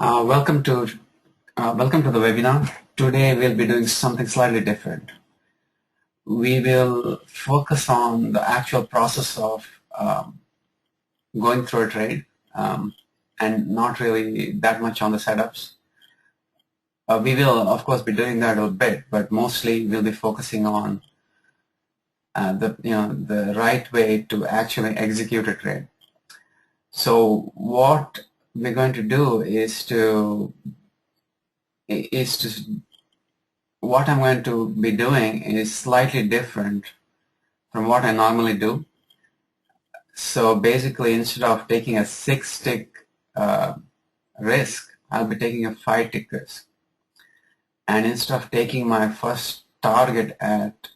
Welcome to the webinar. Today we'll be doing something slightly different. We will focus on the actual process of going through a trade and not really that much on the setups. We will of course be doing that a bit, but mostly we'll be focusing on the right way to actually execute a trade. So what we're going to do what I'm going to be doing is slightly different from what I normally do. So basically, instead of taking a 6-tick risk, I'll be taking a 5-tick risk. And instead of taking my first target at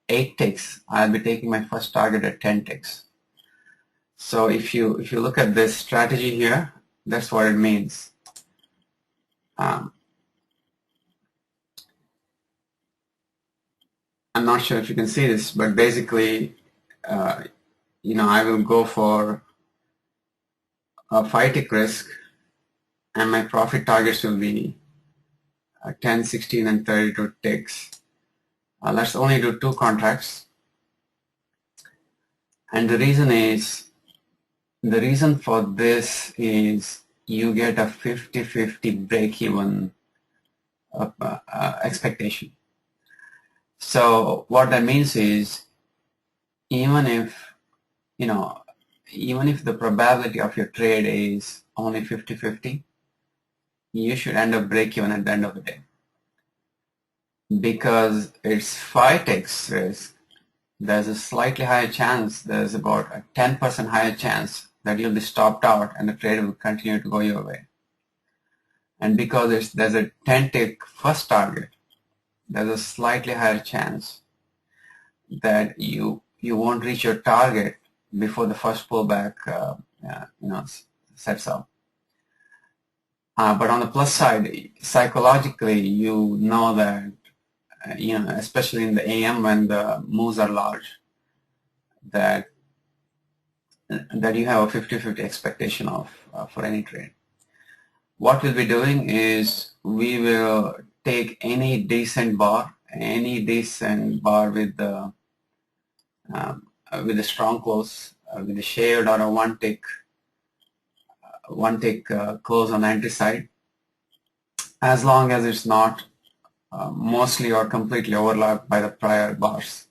8 ticks, I'll be taking my first target at 10 ticks. So if you look at this strategy here, that's what it means. I'm not sure if you can see this, but basically, I will go for a 5-tick risk, and my profit targets will be 10, 16, and 32 ticks. Let's only do 2 contracts. And the reason for this is you get a 50-50 break-even expectation. So what that means is even if the probability of your trade is only 50-50, you should end up break-even at the end of the day. Because it's 5 ticks risk, there's a slightly higher chance, there's about a 10% higher chance that you'll be stopped out and the trade will continue to go your way. And because there's a 10-tick first target, there's a slightly higher chance that you won't reach your target before the first pullback sets up. But on the plus side, psychologically, you know that especially in the AM when the moves are large, that you have a 50-50 expectation of for any trade. What we'll be doing is we will take any decent bar with the strong close, with a shared or a one tick close on the entry side, as long as it's not mostly or completely overlapped by the prior bars.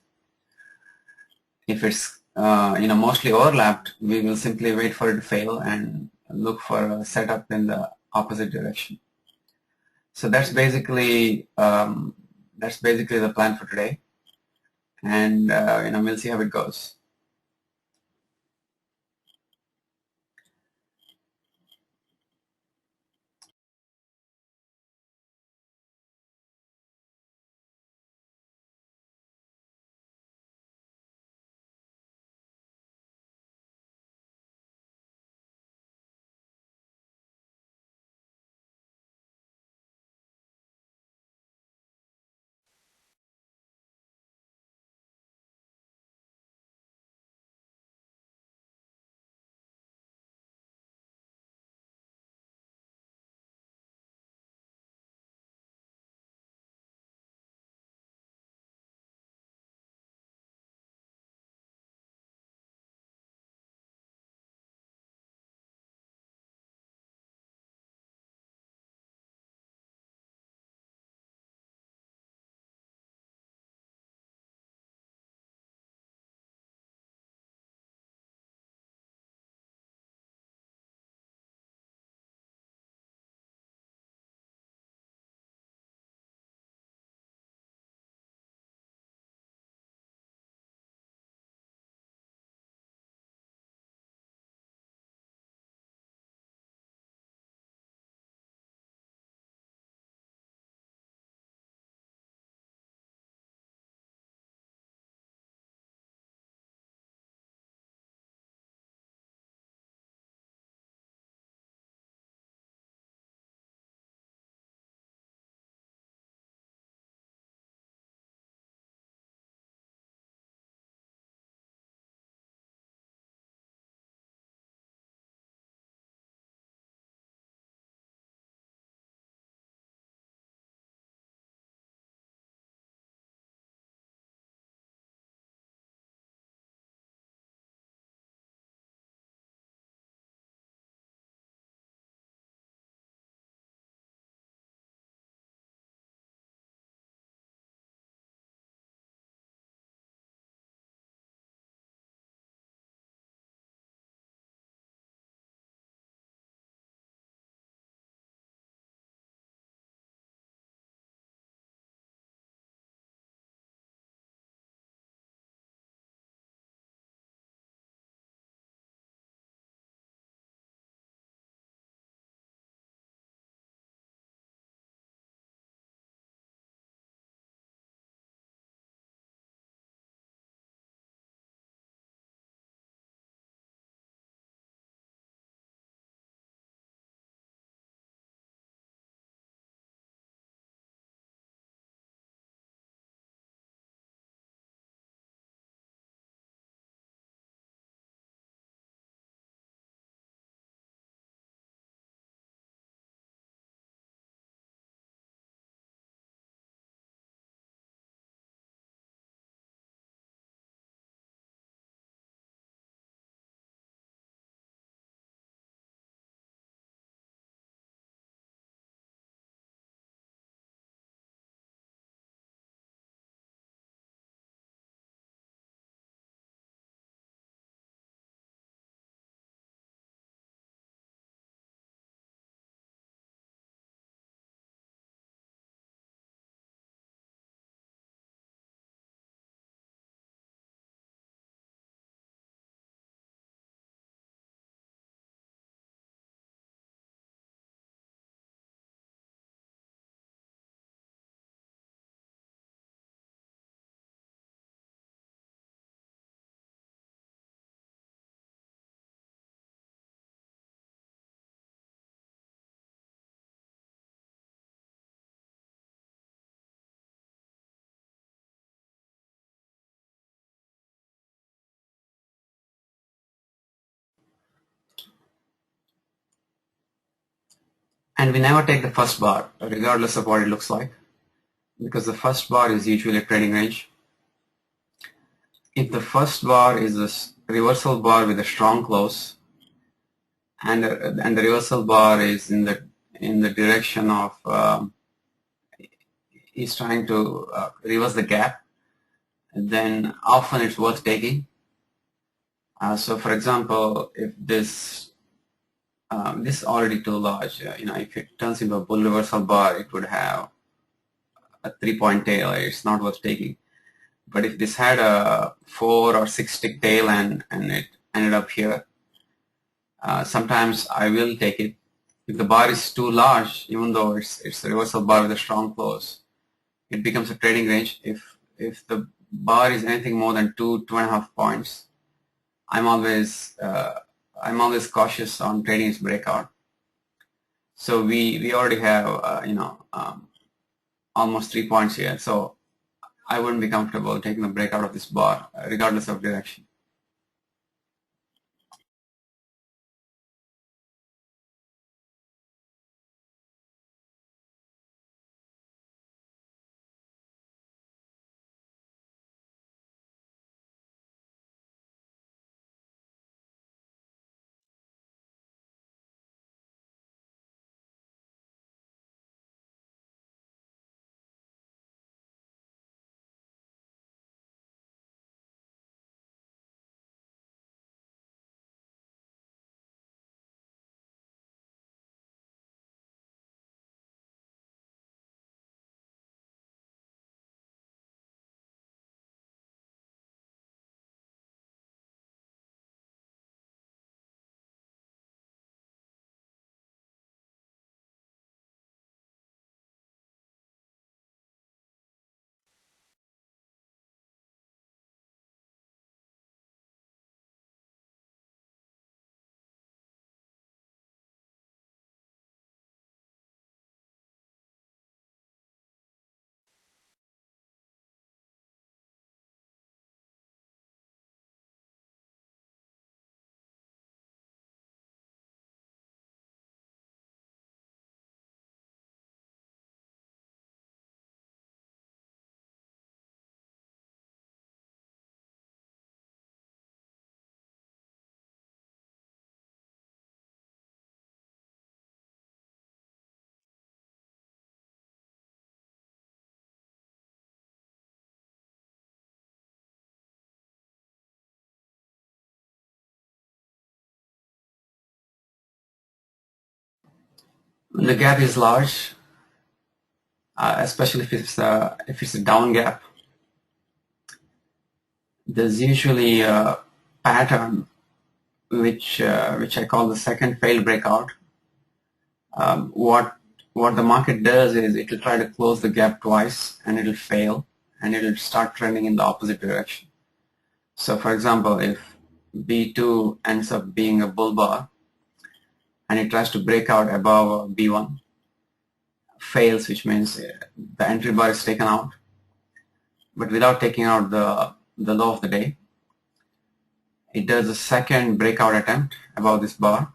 If it's mostly overlapped, we will simply wait for it to fail and look for a setup in the opposite direction. So that's basically the plan for today, and we'll see how it goes. And we never take the first bar, regardless of what it looks like, because the first bar is usually a trading range. If the first bar is a reversal bar with a strong close, and the reversal bar is in the direction of is trying to reverse the gap, then often it's worth taking. So, for example, if this is already too large, if it turns into a bull reversal bar, it would have a 3-point tail. It's not worth taking. But if this had a 4 or 6 tick tail and it ended up here, sometimes I will take it. If the bar is too large, even though it's a reversal bar with a strong close, it becomes a trading range. If the bar is anything more than 2.5 points, I'm always cautious on trading its breakout. So we already have almost 3 points here. So I wouldn't be comfortable taking the breakout of this bar, regardless of direction. When the gap is large, especially if it's a down gap, there's usually a pattern which I call the second failed breakout. What the market does is it will try to close the gap twice and it'll fail and it'll start trending in the opposite direction. So, for example, if B2 ends up being a bull bar and it tries to break out above B1, fails, which means the entry bar is taken out, but without taking out the low of the day, it does a second breakout attempt above this bar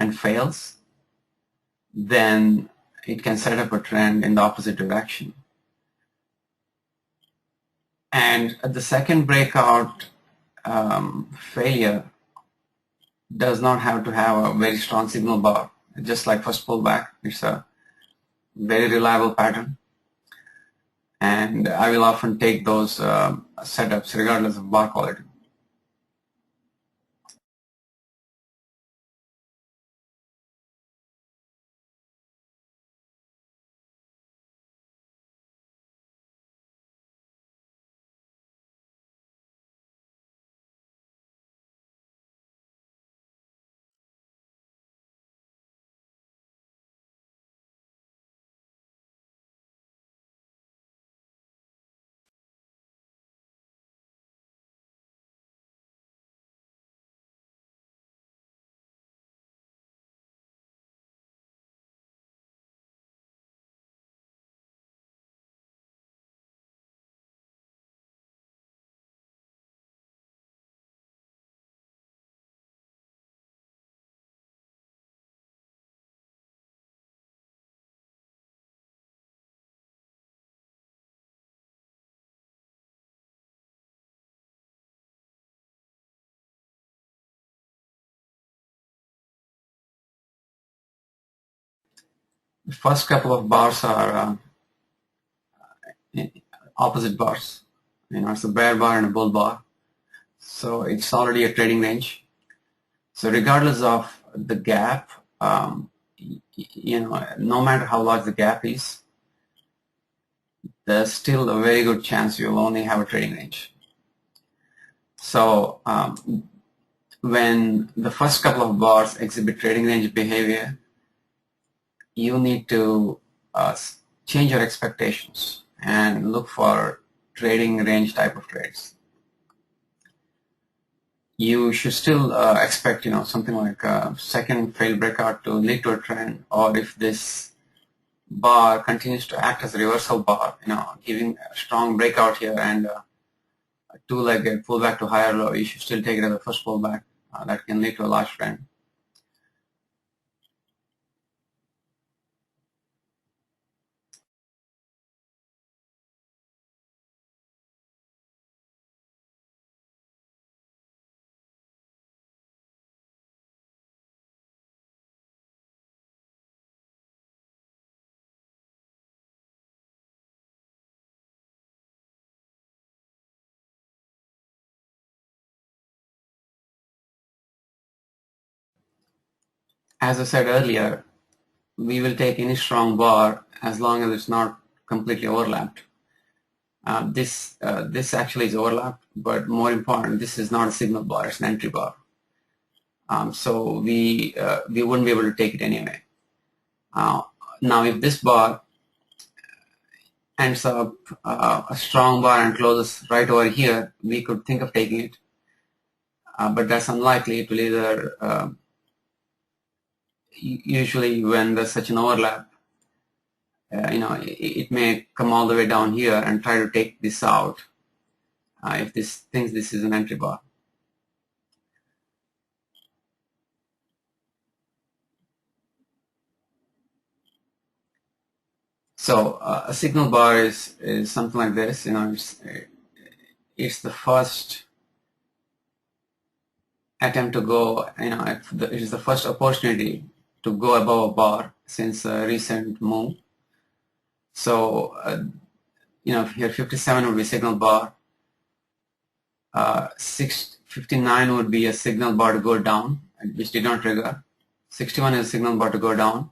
and fails, then it can set up a trend in the opposite direction. And the second breakout failure does not have to have a very strong signal bar. Just like first pullback, it's a very reliable pattern. And I will often take those setups regardless of bar quality. The first couple of bars are opposite bars. It's a bear bar and a bull bar. So it's already a trading range. So regardless of the gap, no matter how large the gap is, there's still a very good chance you'll only have a trading range. So when the first couple of bars exhibit trading range behavior, you need to change your expectations and look for trading range type of trades. You should still expect, something like a second failed breakout to lead to a trend, or if this bar continues to act as a reversal bar, giving a strong breakout here and a two-legged pullback to higher low, you should still take it as a first pullback. That can lead to a large trend. As I said earlier, we will take any strong bar as long as it's not completely overlapped. This actually is overlapped, but more important, this is not a signal bar, it's an entry bar. So we wouldn't be able to take it anyway. Now, if this bar ends up a strong bar and closes right over here, we could think of taking it, but that's unlikely. It will either usually when there's such an overlap, it may come all the way down here and try to take this out if this thinks this is an entry bar. So a signal bar is something like this. It's the first attempt to go. It is the first opportunity to go above a bar since a recent move. So here 57 would be signal bar. 59 would be a signal bar to go down, which did not trigger. 61 is a signal bar to go down.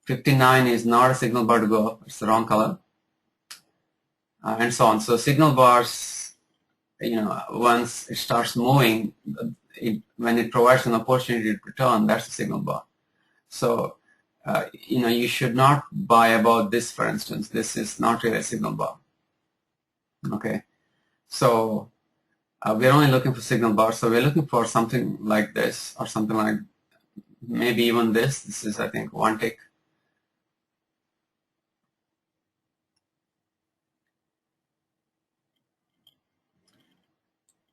59 is not a signal bar to go up, it's the wrong color, and so on. So signal bars, once it starts moving, when it provides an opportunity to return, that's a signal bar. So, you should not buy above this, for instance. This is not really a signal bar. Okay, so we're only looking for signal bars. So we're looking for something like this, or something like maybe even this. This is, I think, one tick.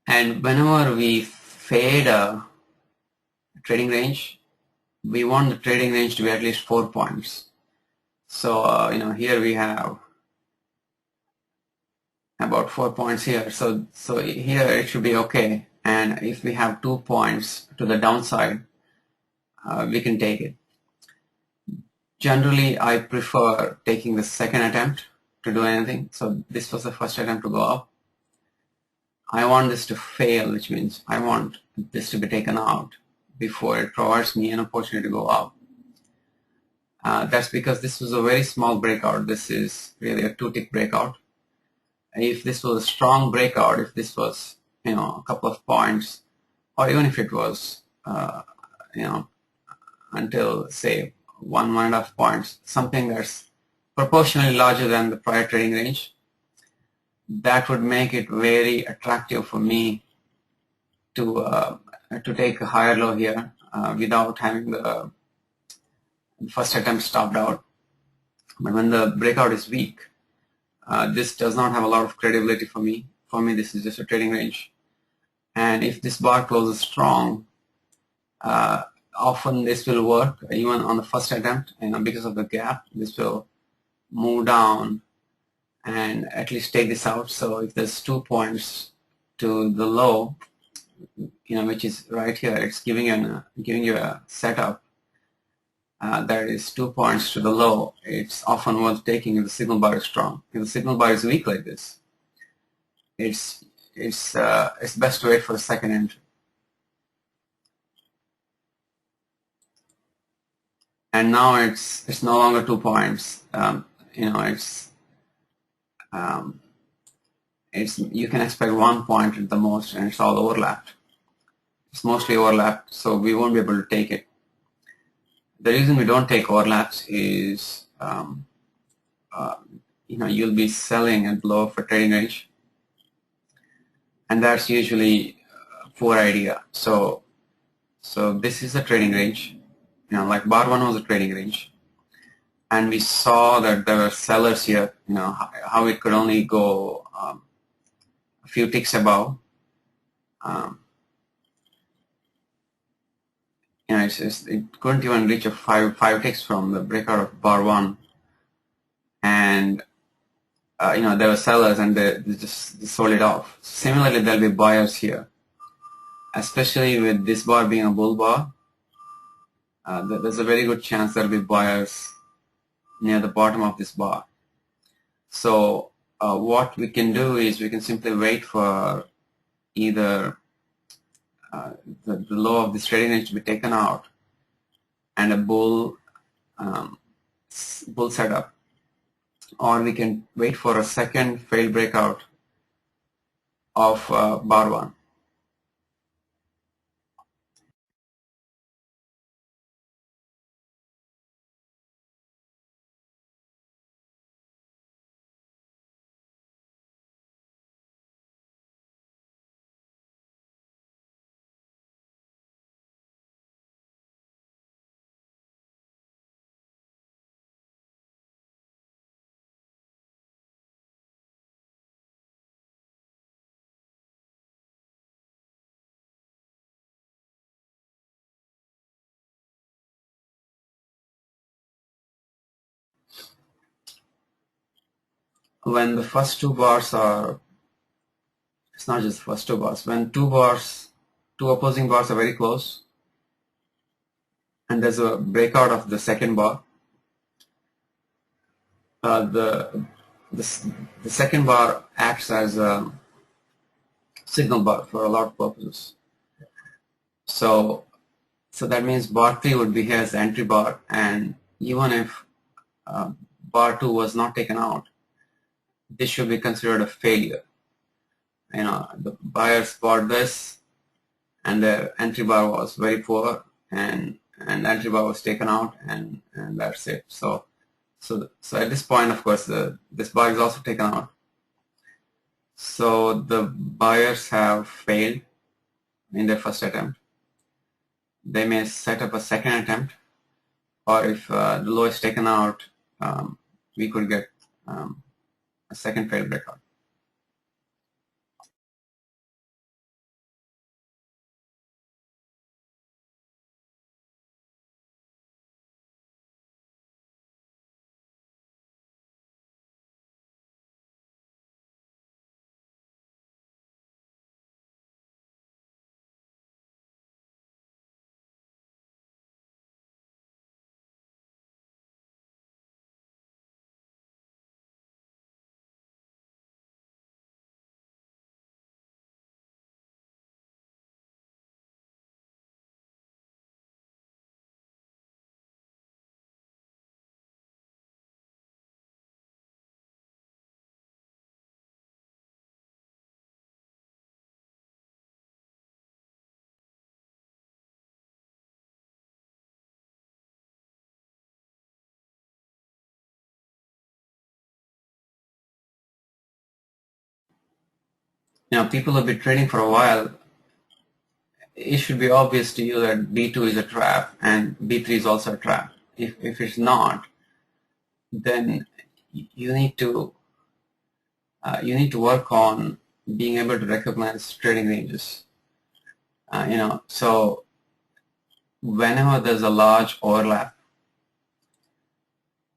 And whenever we fade a trading range, we want the trading range to be at least 4 points. So, here we have about 4 points here. So here it should be okay. And if we have 2 points to the downside, we can take it. Generally, I prefer taking the second attempt to do anything. So this was the first attempt to go up. I want this to fail, which means I want this to be taken out before it provides me an opportunity to go up. That's because this was a very small breakout. This is really a 2-tick breakout. If this was a strong breakout, if this was, a couple of points, or even if it was, until say 1.5 points, something that's proportionally larger than the prior trading range, that would make it very attractive for me to take a higher low here without having the first attempt stopped out. But when the breakout is weak, this does not have a lot of credibility for me. For me, this is just a trading range. And if this bar closes strong, often this will work even on the first attempt. Because of the gap, this will move down and at least take this out. So if there's 2 points to the low, which is right here, it's giving you a setup that is 2 points to the low, it's often worth taking if the signal bar is strong. If the signal bar is weak like this, it's best to wait for the second entry. And now it's no longer 2 points. You can expect 1 point at the most, and it's all overlapped. It's mostly overlapped, so we won't be able to take it. The reason we don't take overlaps is you'll be selling at low for trading range, and that's usually a poor idea. So this is a trading range, like bar 1 was a trading range, and we saw that there were sellers here, how it could only go a few ticks above. It couldn't even reach a five ticks from the breakout of bar 1, and there were sellers and they just sold it off. Similarly, there'll be buyers here, especially with this bar being a bull bar. There's a very good chance there'll be buyers near the bottom of this bar. So what we can do is we can simply wait for either the low of this trading range to be taken out and a bull setup, or we can wait for a second failed breakout of bar 1. When the first 2 bars are, it's not just the first 2 bars, when 2 opposing bars are very close and there's a breakout of the second bar, the second bar acts as a signal bar for a lot of purposes. So that means bar 3 would be here as the entry bar, and even if bar 2 was not taken out, this should be considered a failure. The buyers bought this and their entry bar was very poor, and the entry bar was taken out, and that's it. So at this point, of course, this bar is also taken out. So the buyers have failed in their first attempt. They may set up a second attempt, or if the low is taken out, we could get a second failed breakout. People have been trading for a while. It should be obvious to you that B2 is a trap and B3 is also a trap. If it's not, then you need to work on being able to recognize trading ranges. So whenever there's a large overlap,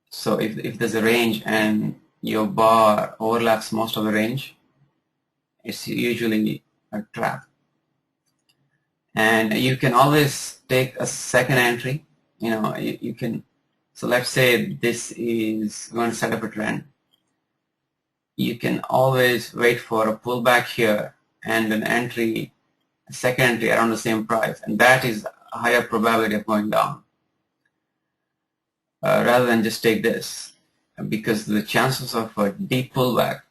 so if there's a range and your bar overlaps most of the range, it's usually a trap. And you can always take a second entry you can, so let's say this is going to set up a trend. You can always wait for a pullback here and an entry, a second entry around the same price, and that is a higher probability of going down, rather than just take this, because the chances of a deep pullback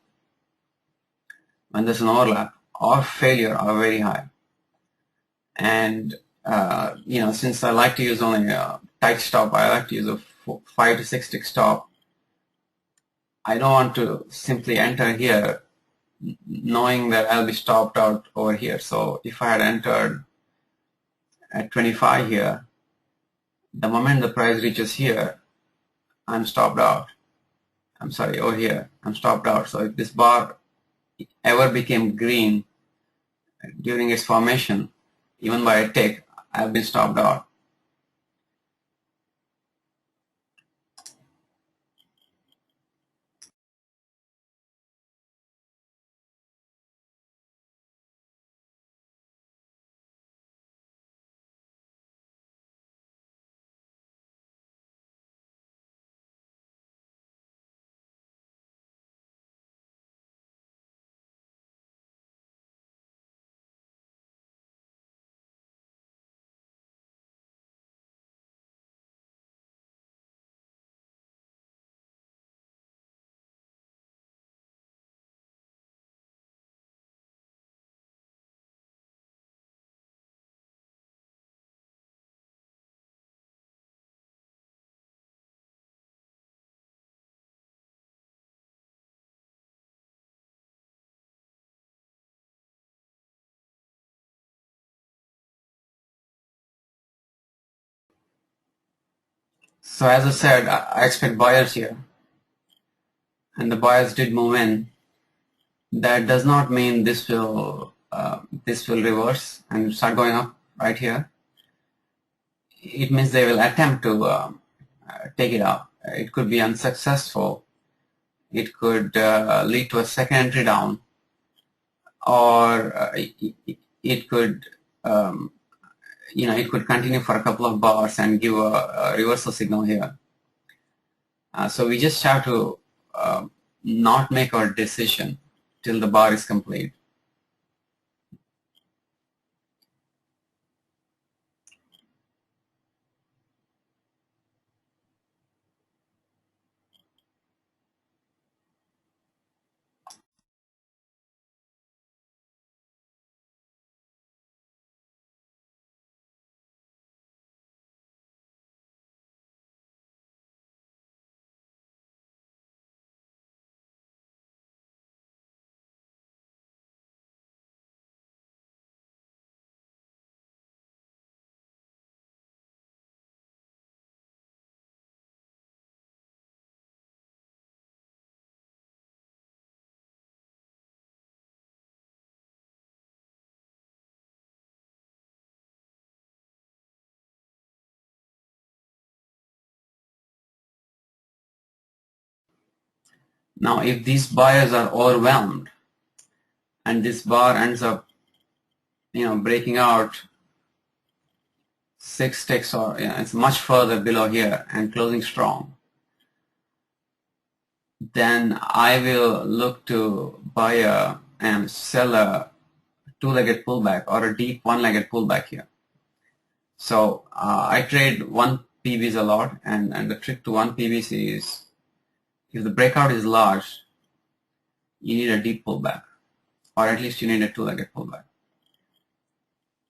when there's an overlap or failure are very high. And since I like to use only a tight stop, I like to use a 5 to 6 tick stop. I don't want to simply enter here knowing that I'll be stopped out over here. So if I had entered at 25 here, the moment the price reaches here, I'm stopped out. I'm sorry, over here, I'm stopped out. So if this bar ever became green during its formation, even by a tick, I've been stopped out. So as I said, I expect buyers here, and the buyers did move in. That does not mean this will reverse and start going up right here. It means they will attempt to take it up. It could be unsuccessful. It could lead to a second entry down, or it could it could continue for a couple of bars and give a reversal signal here. So we just have to not make our decision till the bar is complete. Now, if these buyers are overwhelmed and this bar ends up, breaking out 6 ticks, or it's much further below here and closing strong, then I will look to buy and sell a two-legged pullback or a deep one-legged pullback here. So I trade 1 PBs a lot, and the trick to 1 PBs is, if the breakout is large, you need a deep pullback, or at least you need a two-legged pullback.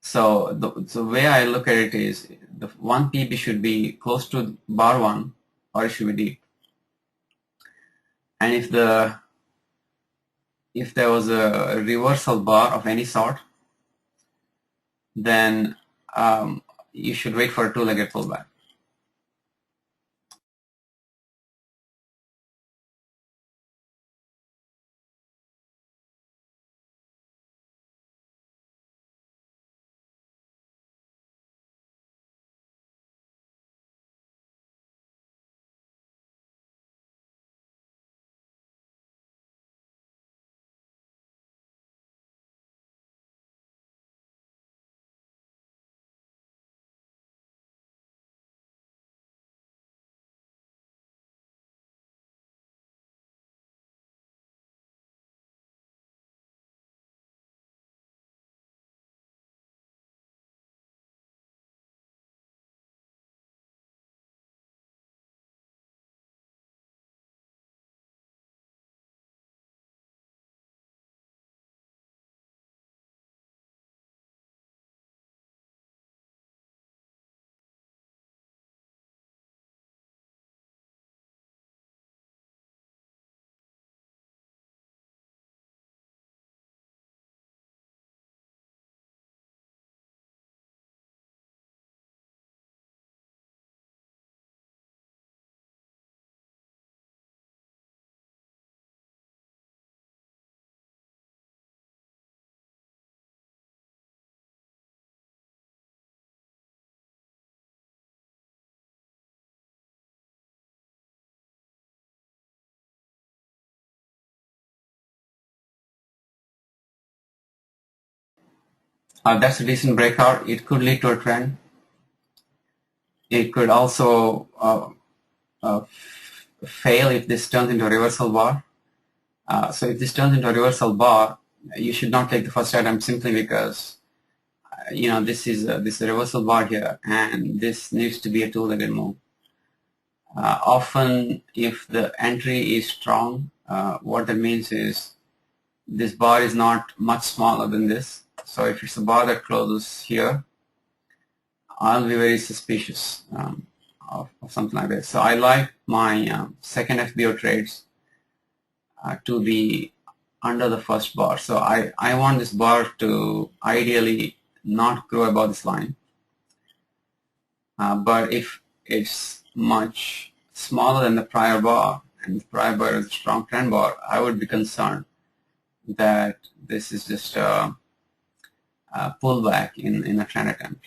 So the way I look at it is, the 1 PB should be close to bar 1, or it should be deep. And if there was a reversal bar of any sort, then you should wait for a two-legged pullback. That's a decent breakout. It could lead to a trend. It could also fail if this turns into a reversal bar. So if this turns into a reversal bar, you should not take the first attempt simply because this is a reversal bar here, and this needs to be a two-legged move. Often, if the entry is strong, what that means is this bar is not much smaller than this. So if it's a bar that closes here, I'll be very suspicious of something like this. So I like my second FBO trades to be under the first bar. So I want this bar to ideally not grow above this line. But if it's much smaller than the prior bar, and the prior bar is a strong trend bar, I would be concerned that this is just a pullback in a trend attempt.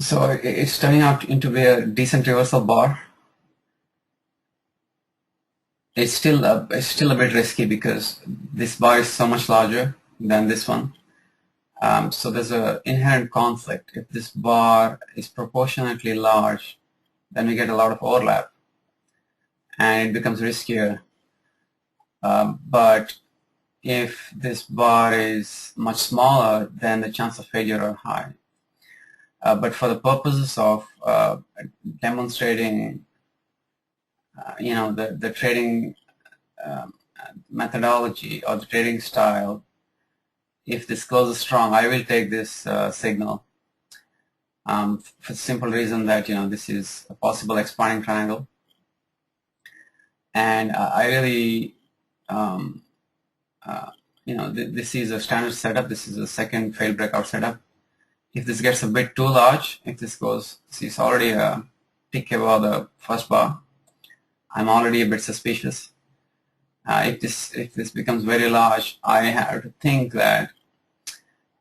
So it's turning out into be a decent reversal bar. It's still a bit risky because this bar is so much larger than this one. So there's an inherent conflict. If this bar is proportionately large, then we get a lot of overlap, and it becomes riskier. But if this bar is much smaller, then the chance of failure are high. But for the purposes of demonstrating, the trading um, methodology or the trading style, if this closes strong, I will take this signal for the simple reason that this is a possible expanding triangle, and I really this is a standard setup. This is a second failed breakout setup. If this gets a bit too large, if this goes, see, it's already a tick above the first bar, I'm already a bit suspicious. If this becomes very large, I have to think that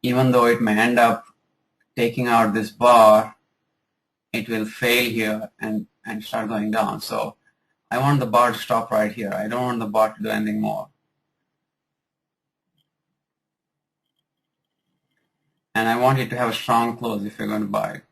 even though it may end up taking out this bar, it will fail here and start going down. So I want the bar to stop right here. I don't want the bar to do anything more. And I want it to have a strong close if you're going to buy it.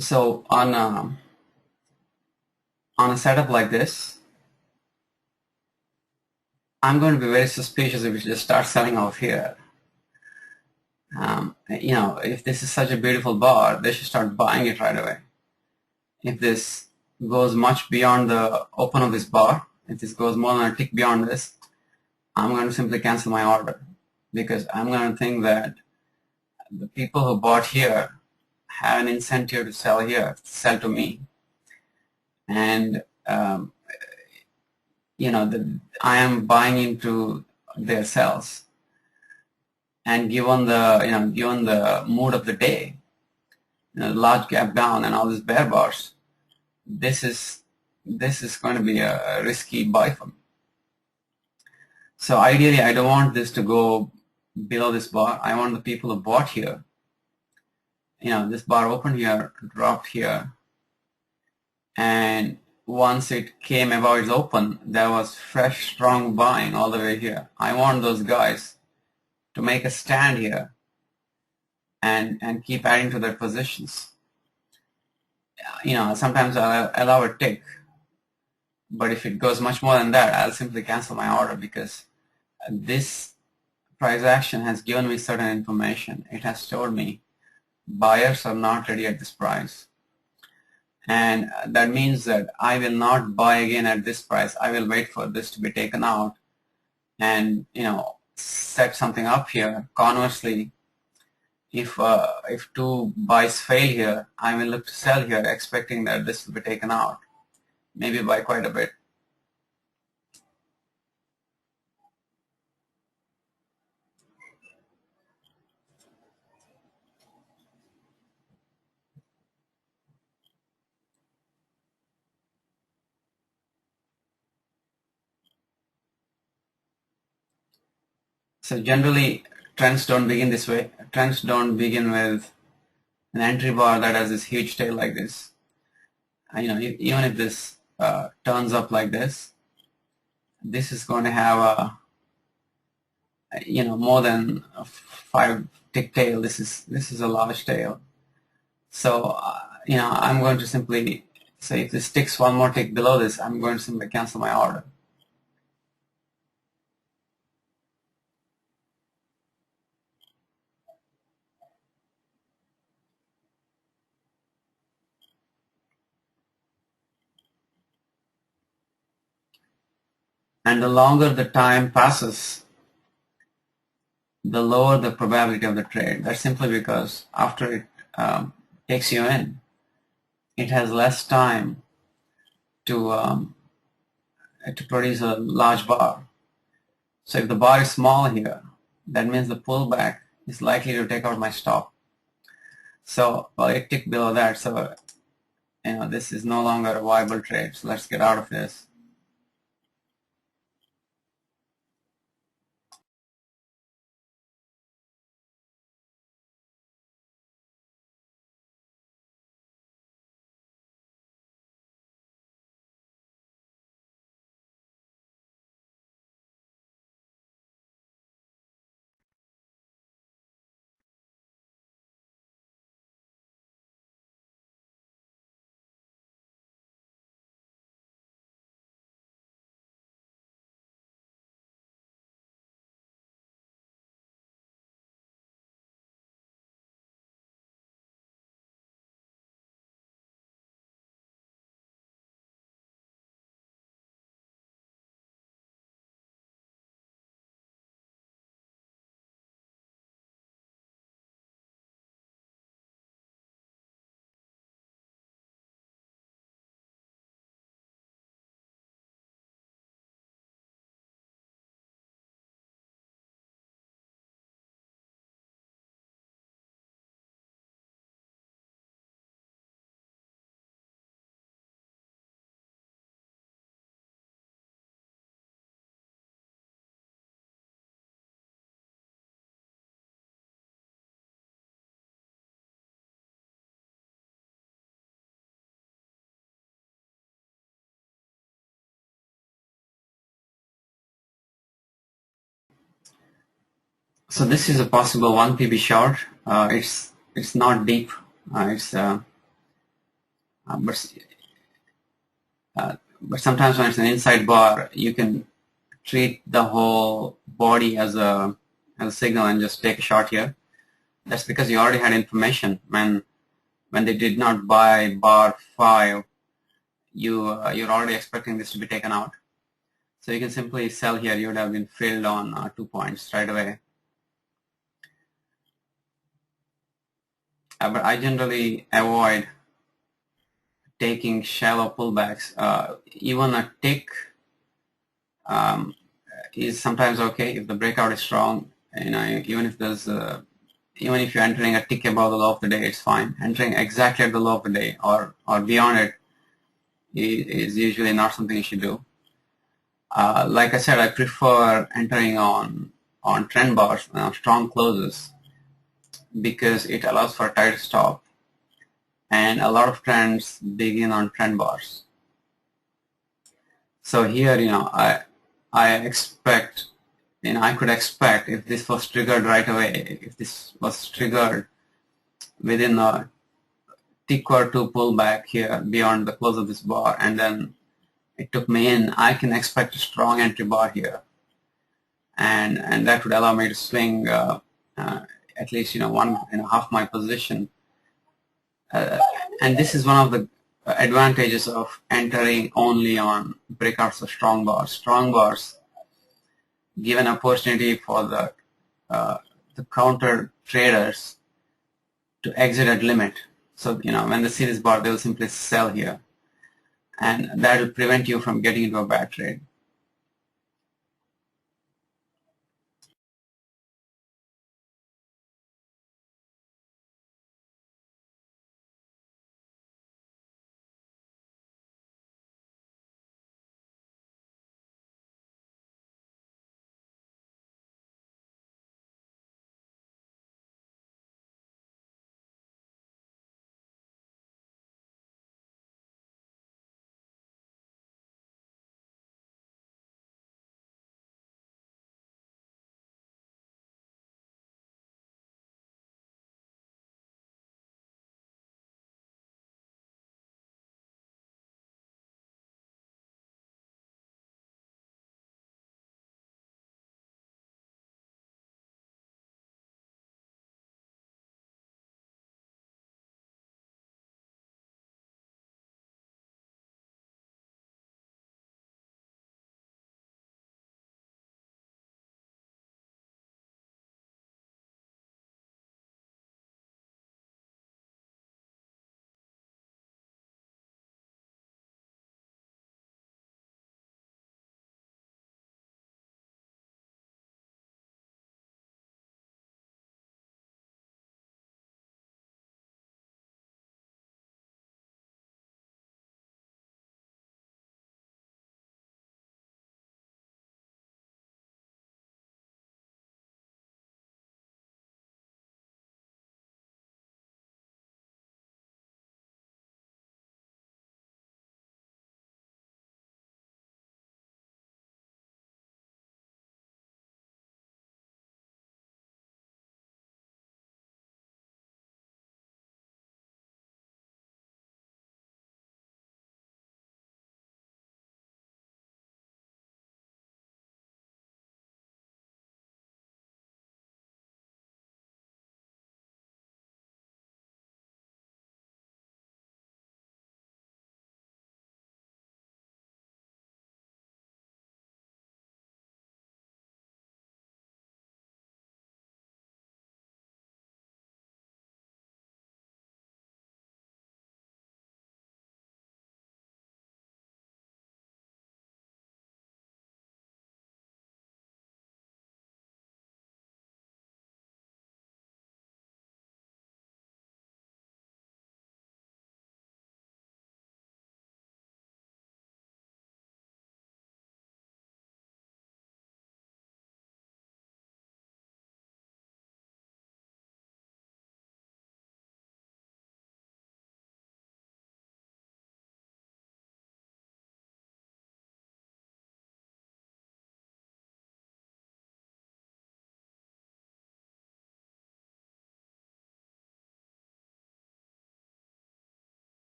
So on a setup like this, I'm going to be very suspicious if it just starts selling off here. If this is such a beautiful bar, they should start buying it right away. If this goes much beyond the open of this bar, if this goes more than a tick beyond this, I'm going to simply cancel my order, because I'm going to think that the people who bought here have an incentive to sell here, sell to me, and I am buying into their sales. And given the mood of the day, large gap down and all these bear bars, this is going to be a risky buy for me. So ideally, I don't want this to go below this bar. I want the people who bought here, this bar opened here, dropped here, and once it came above its open, there was fresh, strong buying all the way here. I want those guys to make a stand here and keep adding to their positions. Sometimes I'll allow a tick, but if it goes much more than that, I'll simply cancel my order, because this price action has given me certain information. It has told me buyers are not ready at this price, and that means that I will not buy again at this price. I will wait for this to be taken out and set something up here. Conversely, if two buys fail here, I will look to sell here, expecting that this will be taken out, maybe by quite a bit. So generally, trends don't begin this way. Trends don't begin with an entry bar that has this huge tail like this. Even if this turns up like this is going to have more than a 5-tick tail. This is a large tail. So I'm going to simply say, if this ticks one more tick below this, I'm going to simply cancel my order. And the longer the time passes, the lower the probability of the trade. That's simply because after it takes you in, it has less time to produce a large bar. So if the bar is small here, that means the pullback is likely to take out my stop. So, well, it ticked below that, so this is no longer a viable trade. So let's get out of this. So this is a possible 1 PB short. It's not deep. But But sometimes when it's an inside bar, you can treat the whole body as a signal and just take a shot here. That's because you already had information when they did not buy bar 5. You're already expecting this to be taken out. So you can simply sell here. You would have been filled on 2 points right away. But I generally avoid taking shallow pullbacks. Even a tick um, is sometimes okay if the breakout is strong. Even if even if you're entering a tick above the low of the day, it's fine. Entering exactly at the low of the day or beyond it is usually not something you should do. Like I said, I prefer entering on trend bars, strong closes, because it allows for a tight stop, and a lot of trends begin on trend bars. So here, I expect, I could expect if this was triggered right away, if this was triggered within a tick or two pullback here beyond the close of this bar, and then it took me in, I can expect a strong entry bar here, and that would allow me to swing at least one and a half my position. And this is one of the advantages of entering only on breakouts of strong bars. Strong bars give an opportunity for uh, the counter traders to exit at limit. So when they see this bar, they'll simply sell here, and that will prevent you from getting into a bad trade.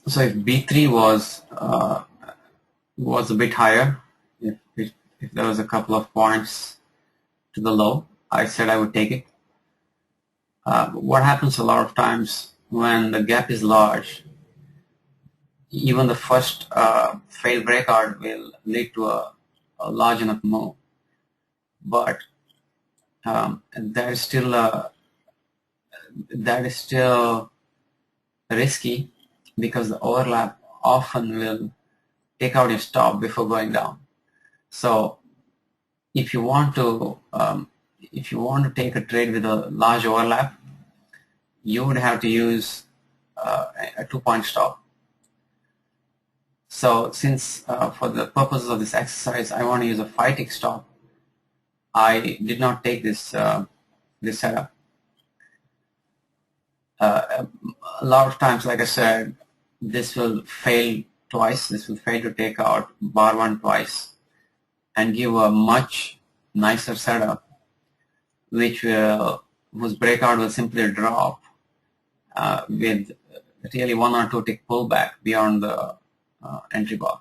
So if B3 was a bit higher, if there was a couple of points to the low, I said I would take it. What happens a lot of times when the gap is large, even the first failed breakout will lead to a large enough move, but that is still risky because the overlap often will take out your stop before going down. So if you want to take a trade with a large overlap, you would have to use a 2-point stop. So since for the purposes of this exercise I want to use a 5-tick stop, I did not take this setup. A lot of times, like I said, this will fail twice. This will fail to take out bar 1 twice and give a much nicer setup, whose breakout will simply drop with really 1 or 2 tick pullback beyond the entry bar.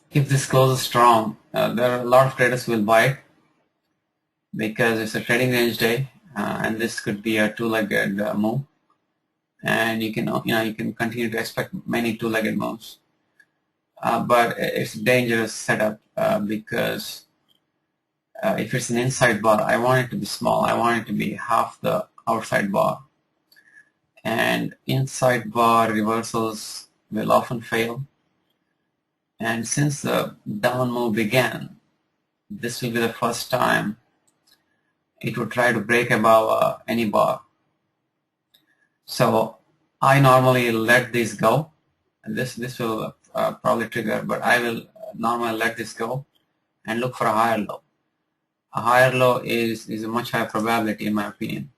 If this closes strong, there are a lot of traders who will buy it because it's a trading range day, and this could be a two-legged move, and you can continue to expect many two-legged moves. But it's a dangerous setup because if it's an inside bar, I want it to be small. I want it to be half the outside bar, and inside bar reversals will often fail. And since the down move began, this will be the first time it would try to break above any bar. So I normally let this go, and this will probably trigger, but I will normally let this go and look for a higher low. A higher low is a much higher probability in my opinion.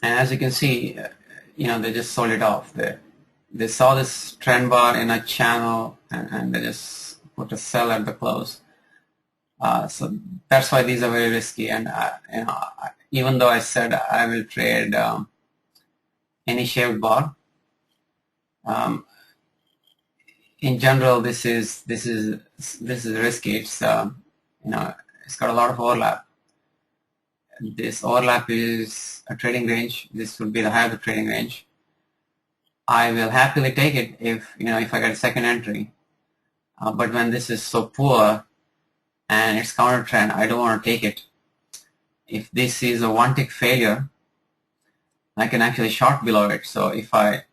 And as you can see, they just sold it off. They saw this trend bar in a channel, and they just put a sell at the close. So that's why these are very risky. And even though I said I will trade any shaved bar, um, in general, this is risky. It's got a lot of overlap. This overlap is a trading range. This would be the high of the trading range. I will happily take it if I get a second entry. But when this is so poor and it's counter trend, I don't want to take it. If this is a one tick failure, I can actually short below it. So if I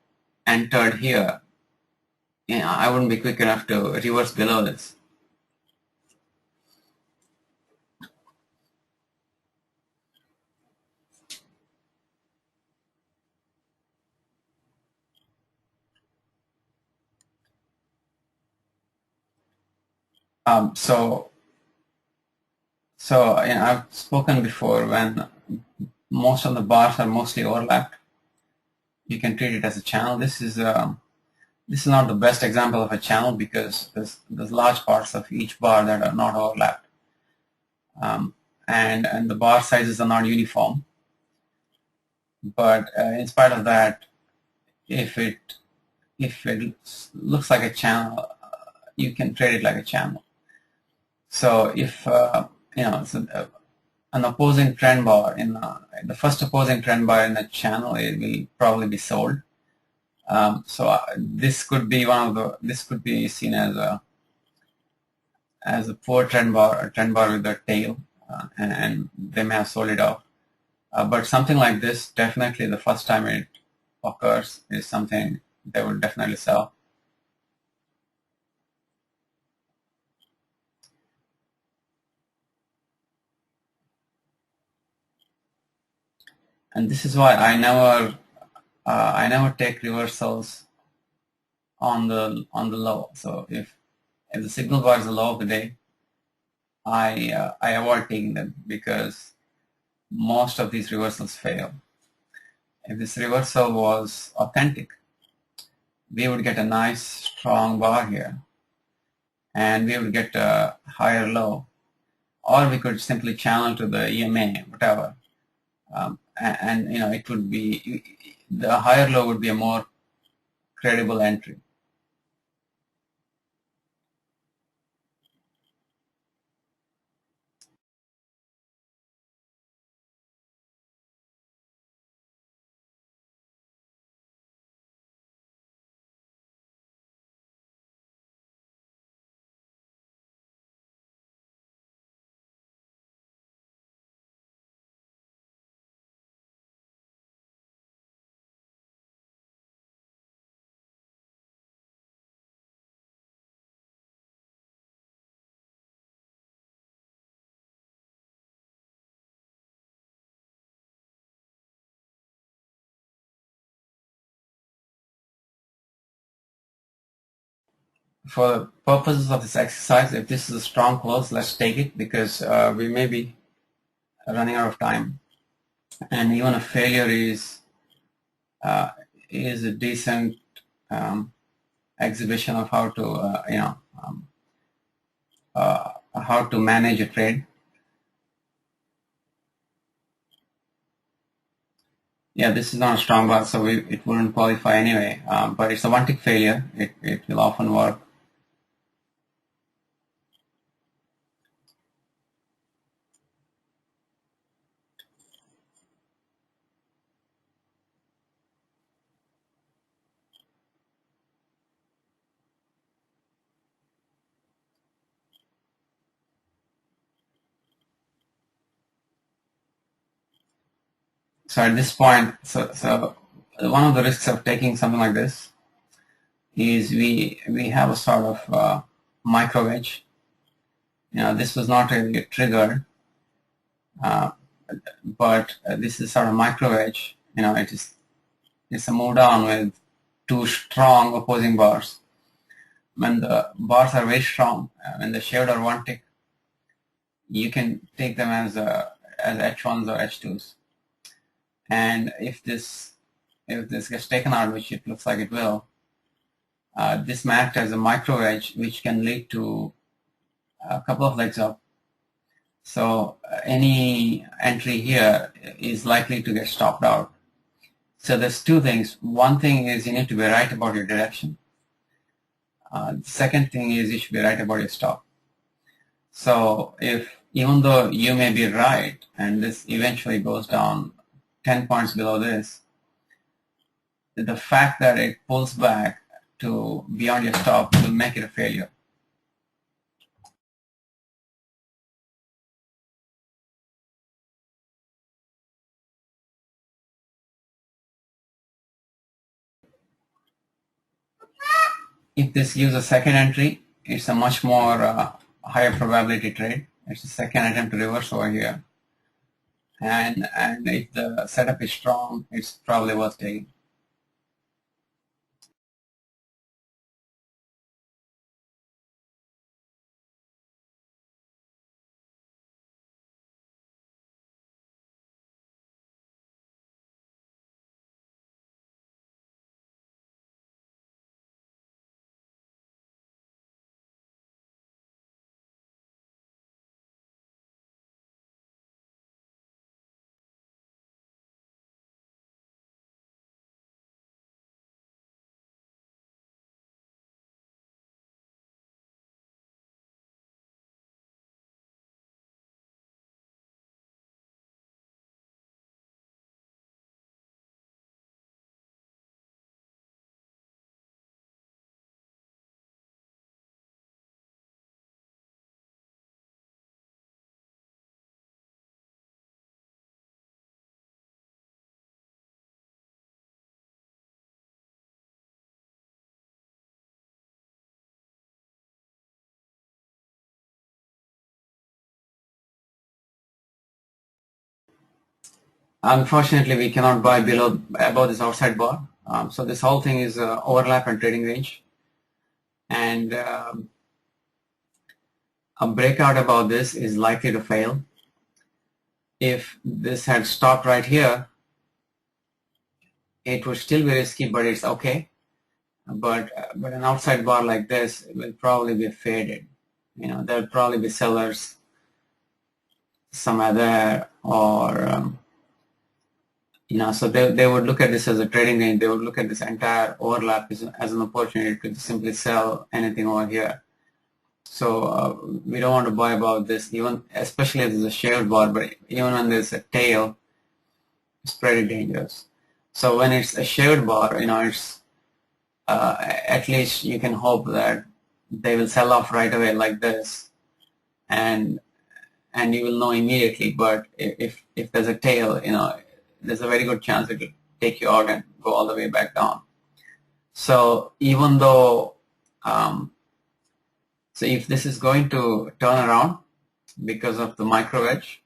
entered here, I wouldn't be quick enough to reverse below this. So I've spoken before, when most of the bars are mostly overlapped, you can treat it as a channel. This is not the best example of a channel because there's large parts of each bar that are not overlapped, and the bar sizes are not uniform. But in spite of that, if it looks like a channel, you can trade it like a channel. So if an opposing trend bar in the first opposing trend bar in the channel, it will probably be sold. So this could be this could be seen as a poor trend bar, a trend bar with a tail, and they may have sold it off. But something like this, definitely the first time it occurs, is something they would definitely sell. And this is why I never take reversals on the low. So if the signal bar is the low of the day, I avoid taking them because most of these reversals fail. If this reversal was authentic, we would get a nice strong bar here, and we would get a higher low, or we could simply channel to the EMA, whatever, and it would be, the higher low would be a more credible entry. For the purposes of this exercise, if this is a strong close, let's take it, because we may be running out of time, and even a failure is a decent exhibition of how to how to manage a trade. Yeah, this is not a strong bar, so it wouldn't qualify anyway. But it's a one tick failure. It will often work. So at this point, so one of the risks of taking something like this is we have a sort of micro wedge. This was not really triggered, but this is sort of micro wedge. It's a move down with two strong opposing bars. When the bars are very strong, when the shaved or one tick, you can take them as H1s or H2s. And if this gets taken out, which it looks like it will, this may act as a micro edge, which can lead to a couple of legs up. So any entry here is likely to get stopped out. So there's two things. One thing is you need to be right about your direction. The second thing is you should be right about your stop. So if, even though you may be right and this eventually goes down 10 points below this, the fact that it pulls back to beyond your stop will make it a failure. If this gives a second entry, it's a much more higher probability trade. It's a second attempt to reverse over here. And if the setup is strong, it's probably worth taking. Unfortunately, we cannot buy below above this outside bar. So this whole thing is overlap and trading range. And a breakout above this is likely to fail. If this had stopped right here, it would still be risky, but it's okay. But an outside bar like this will probably be faded. There'll probably be sellers somewhere there, or so they would look at this as a trading range. They would look at this entire overlap as an opportunity to simply sell anything over here. So we don't want to buy above this, even especially if there's a shared bar. But even when there's a tail, it's pretty dangerous. So when it's a shared bar, it's at least you can hope that they will sell off right away like this, and you will know immediately. But if there's a tail, there's a very good chance it will take you out and go all the way back down. So even though, so if this is going to turn around because of the micro edge,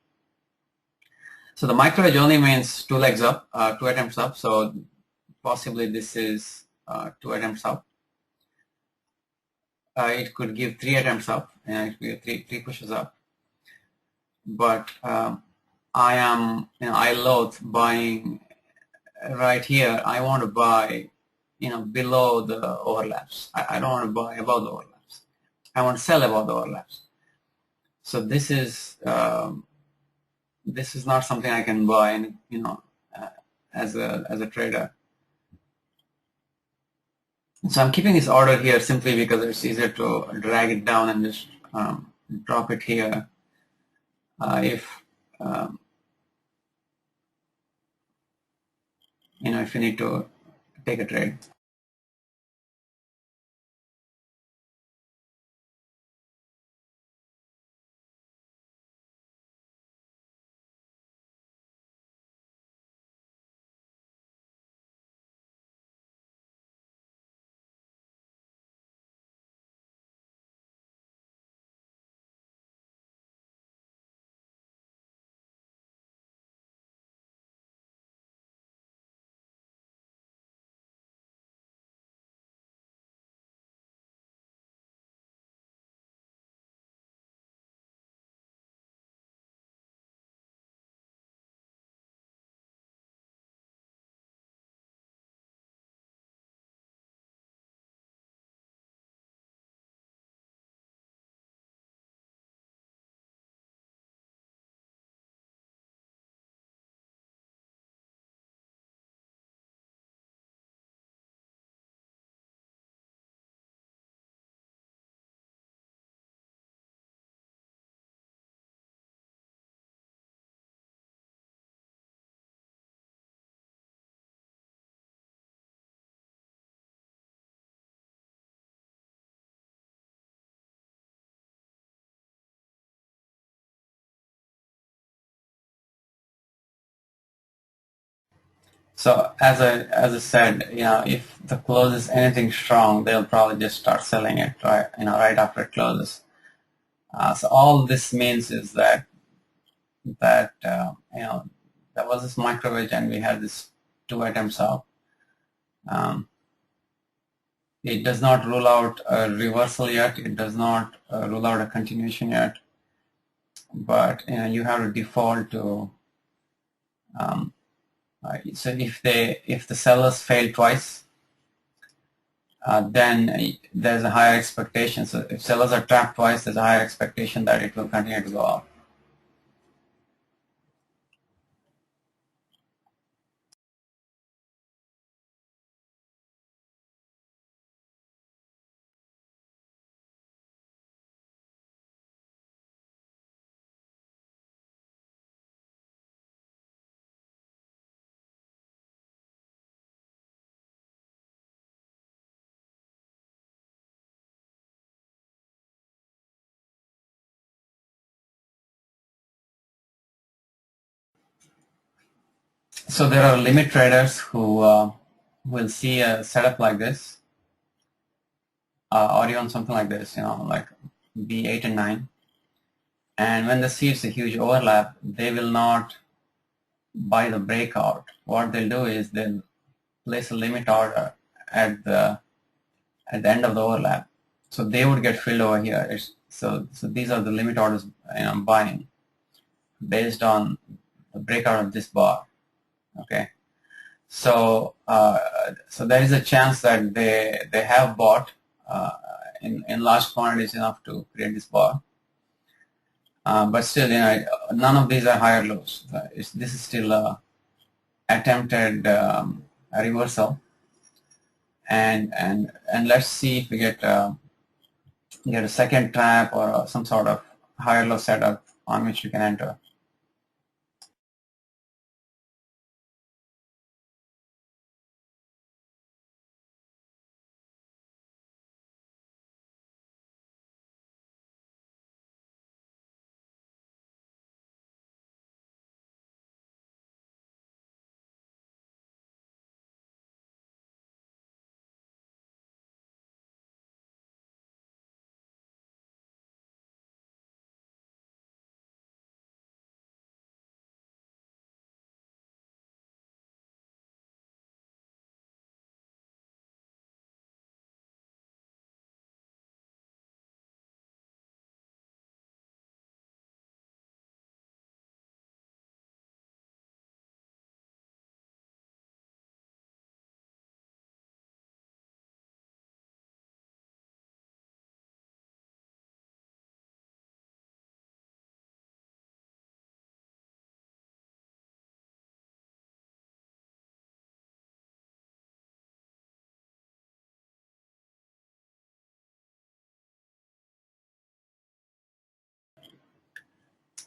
so the micro edge only means two legs up, two attempts up. So possibly this is two attempts up. It could give three attempts up, and it could give three pushes up. But I loathe buying right here. I want to buy, below the overlaps. I don't want to buy above the overlaps. I want to sell above the overlaps. So this is not something I can buy, as a trader. So I'm keeping this order here simply because it's easier to drag it down and just drop it here. If if you need to take a trade. So as I said, if the close is anything strong, they'll probably just start selling it right after it closes. So all this means is that there was this microwave and we had this 2 items up. Um, it does not rule out a reversal yet. It does not rule out a continuation yet. But you have to default to. So if the sellers fail twice, then there's a higher expectation. So if sellers are trapped twice, there's a higher expectation that it will continue to go up. So there are limit traders who will see a setup like this, or even something like this, like B8 and 9. And when they see it's a huge overlap, they will not buy the breakout. What they'll do is they'll place a limit order at the end of the overlap. So they would get filled over here. So these are the limit orders buying based on the breakout of this bar. Okay. So there is a chance that they have bought in large quantities enough to create this bar. But still, none of these are higher lows. This is still a attempted reversal, and let's see if we get a second trap or some sort of higher low setup on which you can enter.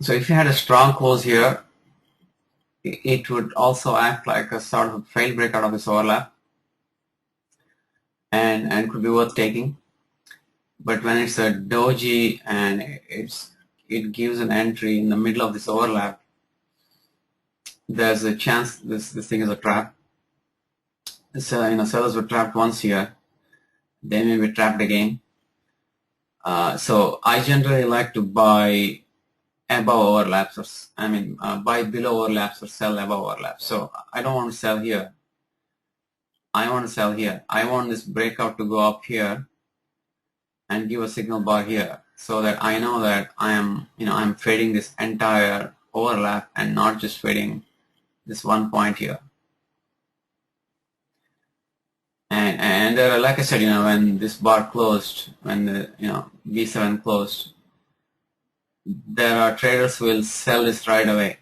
So if you had a strong close here, it would also act like a sort of failed breakout of this overlap, and could be worth taking. But when it's a doji and it gives an entry in the middle of this overlap, there's a chance this thing is a trap. So sellers were trapped once here, they may be trapped again. So I generally like to buy above overlaps, or buy below overlaps or sell above overlaps. So I don't want to sell here. I want to sell here. I want this breakout to go up here and give a signal bar here, so that I know that I'm trading this entire overlap and not just trading this one point here. And like I said, when this bar closed, when the B7 closed, there are traders who will sell this right away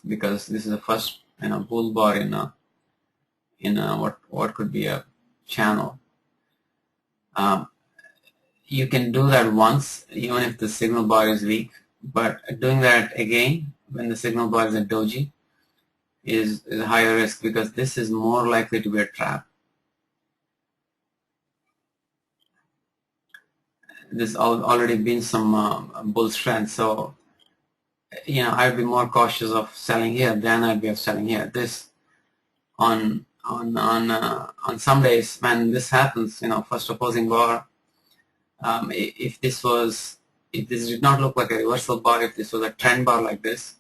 because this is the first bull bar in what could be a channel. You can do that once, even if the signal bar is weak, but doing that again when the signal bar is a doji is a higher risk, because this is more likely to be a trap. There's already been some bull strength, so I'd be more cautious of selling here than I'd be of selling here. This on some days when this happens, first opposing bar, if this did not look like a reversal bar, if this was a trend bar like this,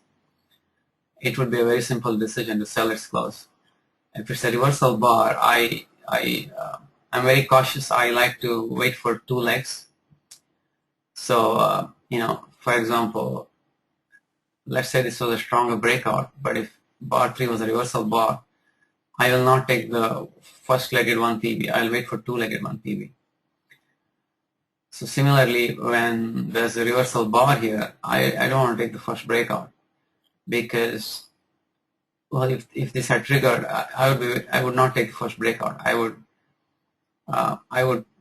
it would be a very simple decision to sell its close. If it's a reversal bar, I'm very cautious. I like to wait for two legs. So for example, let's say this was a stronger breakout, but if bar 3 was a reversal bar, I will not take the first legged 1 PB. I'll wait for two-legged 1 PB. So similarly, when there's a reversal bar here, I don't want to take the first breakout, because, well, if this had triggered, I would not take the first breakout. I would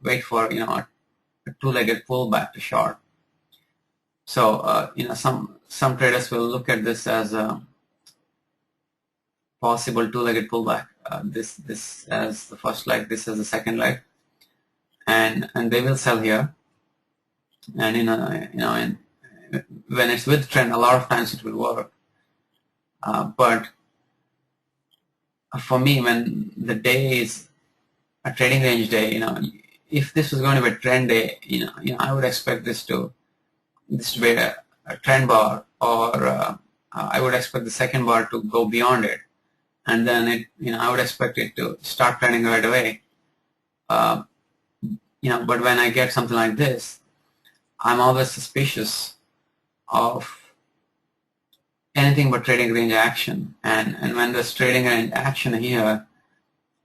wait for a two-legged pullback to short. So some traders will look at this as a possible two-legged pullback. This as the first leg, this as the second leg, and they will sell here. And when it's with trend, a lot of times it will work. But for me, when the day is a trading range day, if this was going to be a trend day, I would expect this to be a trend bar, or I would expect the second bar to go beyond it, and then I would expect it to start trending right away. But when I get something like this, I'm always suspicious of anything but trading range action, and when there's trading range action here,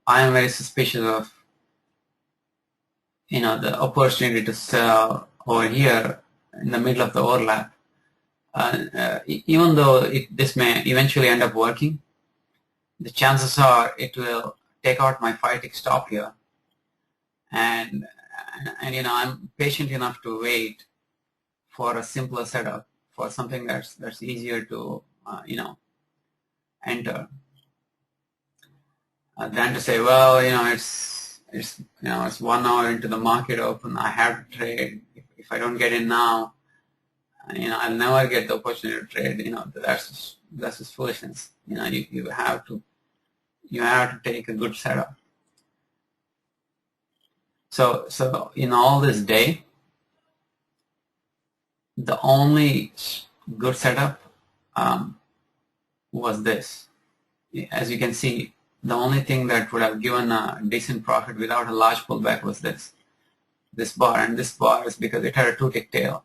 I am very suspicious of the opportunity to sell over here in the middle of the overlap. Even though this may eventually end up working, the chances are it will take out my 5-tick stop here, and I'm patient enough to wait for a simpler setup, for something that's easier to enter, than to say, well, it's 1 hour into the market open, I have to trade. If I don't get in now, I'll never get the opportunity to trade. That's just foolishness. You have to take a good setup. So in all this day, the only good setup was this. As you can see, the only thing that would have given a decent profit without a large pullback was this bar, and this bar is because it had a 2-tick tail.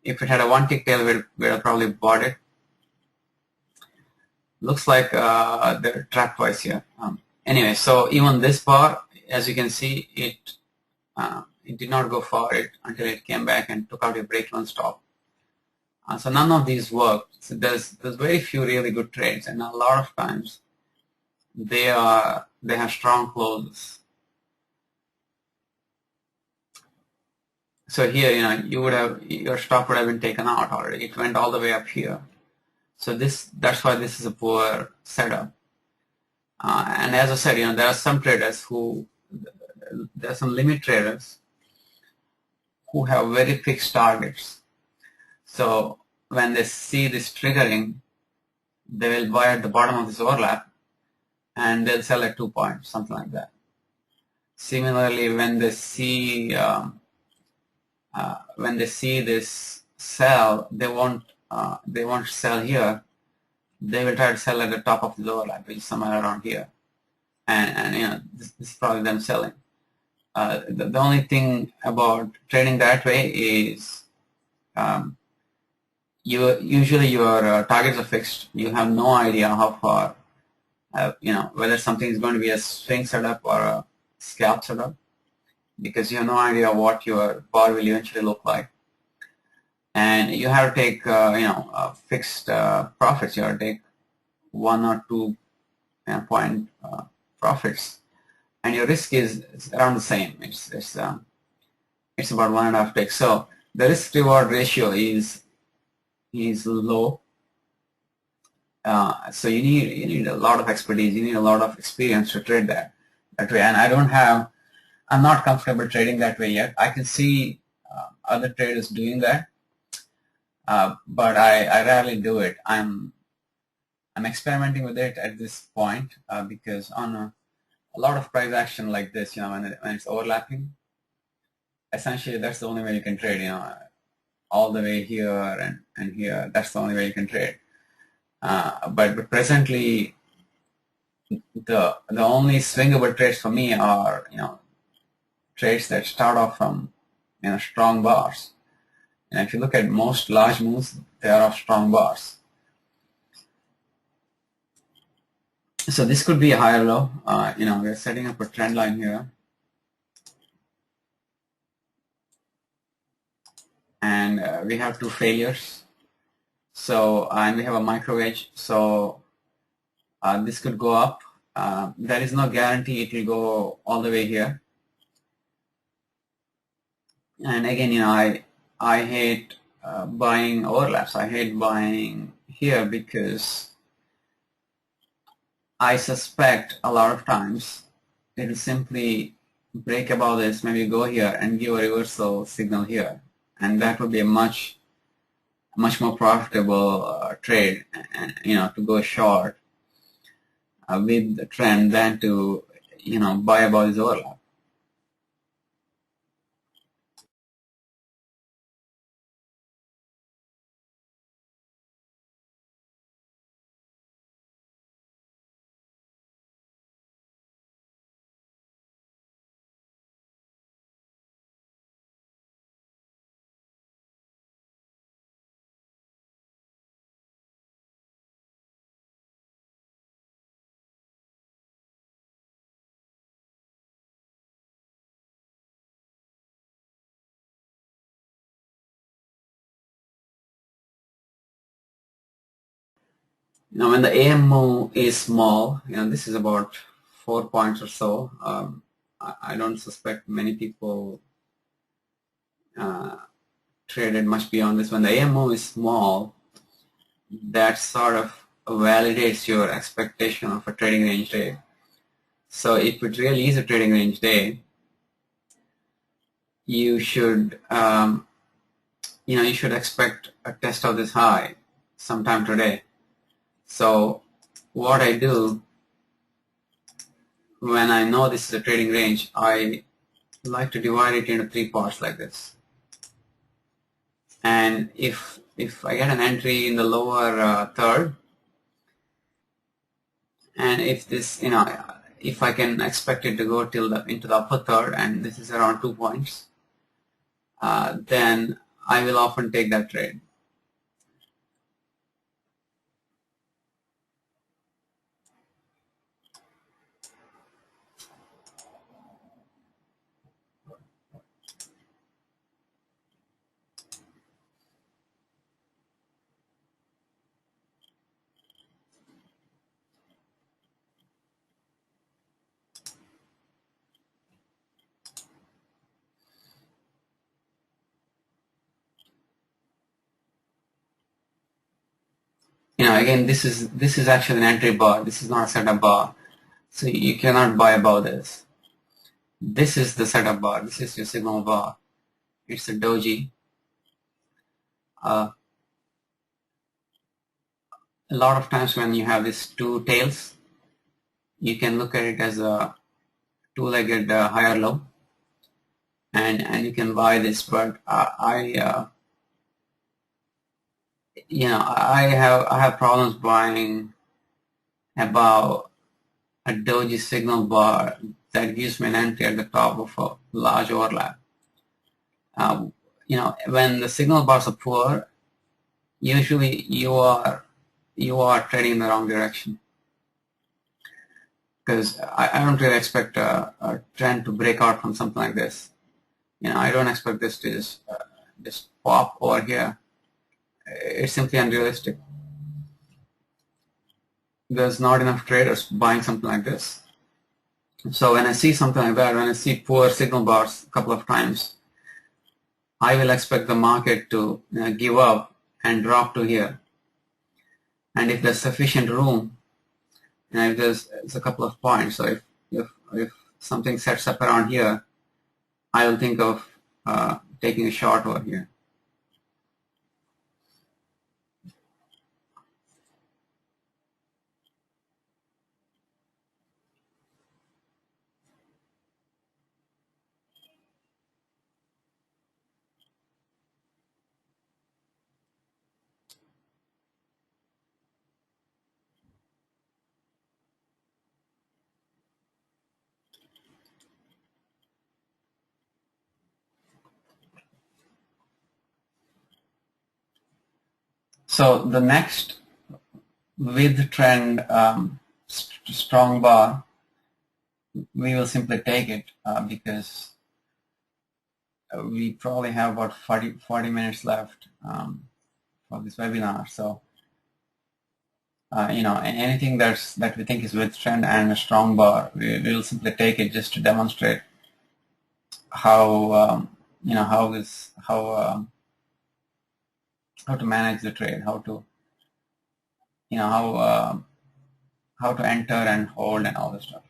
If it had a 1-tick tail, we'd have probably bought it. Looks like they're trapped twice here. Anyway, so even this bar, as you can see, it did not go for it until it came back and took out a break-even stop. So none of these worked. So there's very few really good trades, and a lot of times they have strong closes. So here, your stop would have been taken out already. It went all the way up here. So that's why this is a poor setup. And as I said, there are some traders there are some limit traders who have very fixed targets. So when they see this triggering, they will buy at the bottom of this overlap, and they'll sell at 2 points, something like that. Similarly, when they see this sell, they won't sell here. They will try to sell at the top of the overlap, which is somewhere around here, and this is probably them selling. The only thing about trading that way is usually your targets are fixed. You have no idea how far, whether something is going to be a swing setup or a scalp setup, because you have no idea what your bar will eventually look like. And you have to take, fixed profits. You have to take 1 or 2 point profits, and your risk is around the same. It's about 1.5 ticks. So the risk reward ratio is low. So you need a lot of expertise. You need a lot of experience to trade that way. And I'm not comfortable trading that way yet. I can see other traders doing that, but I rarely do it. I'm I'm experimenting with it at this point because on a lot of price action like this, when it's overlapping, essentially that's the only way you can trade, all the way here and here. That's the only way you can trade. But presently, the only swingable trades for me are trades that start off from strong bars. And if you look at most large moves, they are off strong bars. So this could be a higher low. We're setting up a trend line here. And we have two failures. So, and we have a micro edge. So this could go up. There is no guarantee it will go all the way here. And again, I hate buying overlaps. I hate buying here because I suspect a lot of times it will simply break above this, maybe go here and give a reversal signal here, and that would be a much more profitable trade, to go short with the trend than to buy above this overlap. When the AMO is small, this is about 4 points or so. I don't suspect many people traded much beyond this. When the AMO is small, that sort of validates your expectation of a trading range day. So if it really is a trading range day, you should you should expect a test of this high sometime today. So what I do when I know this is a trading range, I like to divide it into 3 parts like this. And if I get an entry in the lower third, and if this, if I can expect it to go into the upper third, and this is around 2 points, then I will often take that trade. Again, this is actually an entry bar. This is not a setup bar, so you cannot buy above this. This is the setup bar. This is your signal bar. It's a doji. A lot of times when you have these two tails, you can look at it as a two-legged higher low, and you can buy this. But I have problems buying about a doji signal bar that gives me an entry at the top of a large overlap. When the signal bars are poor, usually you are trading in the wrong direction, because I don't really expect a trend to break out from something like this. I don't expect this to just pop over here. It's simply unrealistic. There's not enough traders buying something like this. So when I see something like that, when I see poor signal bars a couple of times, I will expect the market to give up and drop to here. And if there's sufficient room, if there's a couple of points, so if something sets up around here, I will think of taking a short over here. So the next with trend strong bar, we will simply take it because we probably have about 40 minutes left for this webinar. So anything that we think is with trend and a strong bar, we will simply take it just to demonstrate how how to manage the trade, how to how to enter and hold and all this stuff.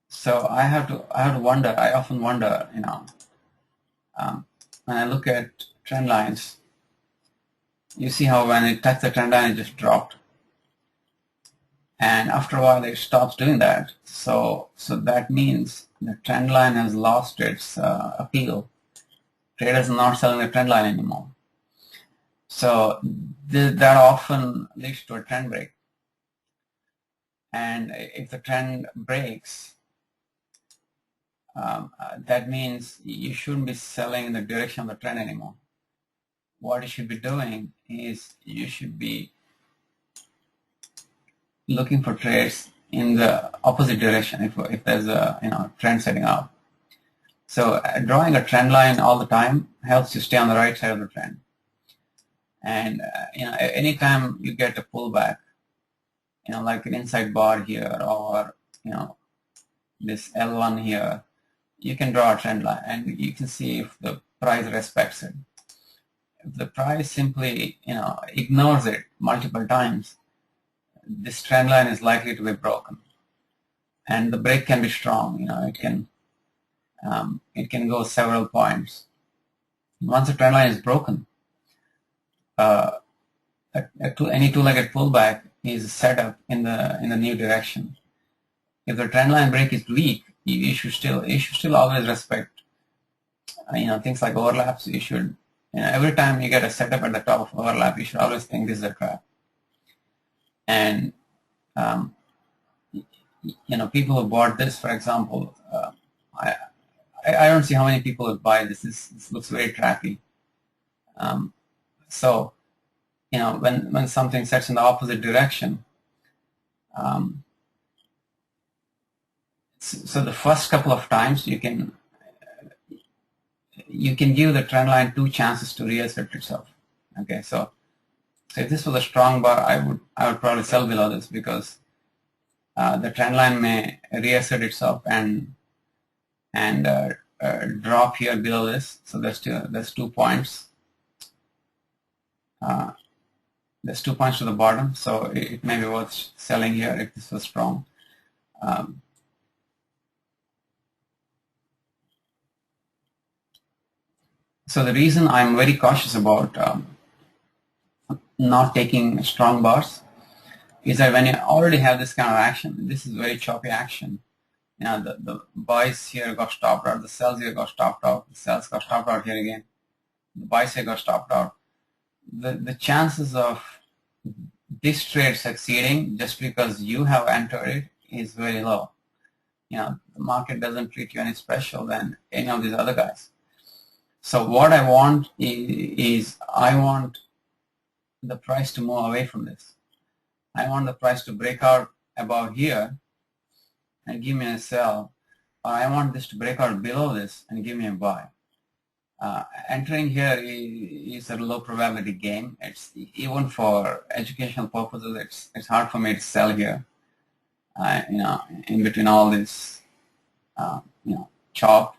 So I often wonder, when I look at trend lines, you see how when it touched the trend line, it just dropped. And after a while, it stops doing that. So that means the trend line has lost its appeal. Traders are not selling the trend line anymore. So that often leads to a trend break. And if the trend breaks, that means you shouldn't be selling in the direction of the trend anymore. What you should be doing is you should be looking for trades in the opposite direction if there's a trend setting up. So drawing a trend line all the time helps you stay on the right side of the trend. And anytime you get a pullback, like an inside bar here or this L1 here, you can draw a trend line and you can see if the price respects it. If the price simply ignores it multiple times, this trend line is likely to be broken, and the break can be strong. It can go several points. Once the trend line is broken, any two-legged pullback is set up in the new direction. If the trend line break is weak, you should still always respect things like overlaps. You should every time you get a setup at the top of overlap, you should always think this is a trap. And people who bought this, for example, I don't see how many people would buy this. This looks very trappy. So when something sets in the opposite direction, so the first couple of times you can give the trend line 2 chances to reassert itself. Okay, so if this was a strong bar, I would probably sell below this because the trend line may reassert itself and drop here below this. So there's 2 points. There's 2 points to the bottom, so it may be worth selling here if this was strong. So the reason I'm very cautious about not taking strong bars is that when you already have this kind of action, this is very choppy action. The buys here got stopped out, the sells here got stopped out, the sells got stopped out here again, the buys here got stopped out. The chances of this trade succeeding just because you have entered it is very low. The market doesn't treat you any special than any of these other guys. So what I want is I want the price to move away from this. I want the price to break out above here and give me a sell, or I want this to break out below this and give me a buy. Entering here is a low probability game. It's even for educational purposes. It's hard for me to sell here. In between all this, chop.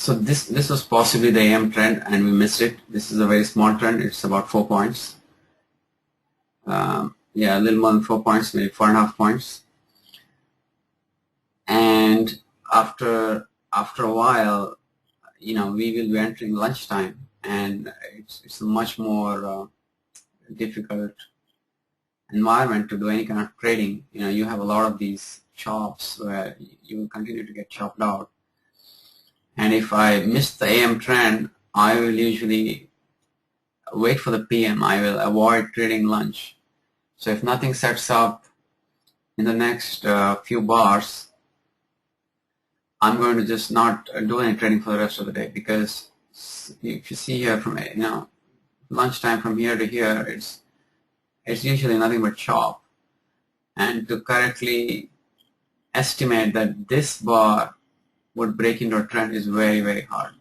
So this was possibly the AM trend, and we missed it. This is a very small trend. It's about 4 points. Yeah, a little more than 4 points, maybe 4.5 points. And after a while, we will be entering lunchtime, and it's a much more difficult environment to do any kind of trading. You have a lot of these chops where you will continue to get chopped out. And if I miss the AM trend, I will usually wait for the PM. I will avoid trading lunch. So if nothing sets up in the next few bars, I'm going to just not do any trading for the rest of the day, because if you see here from lunchtime from here to here, it's usually nothing but chop. And to correctly estimate that this bar would break into a trend is very, very hard.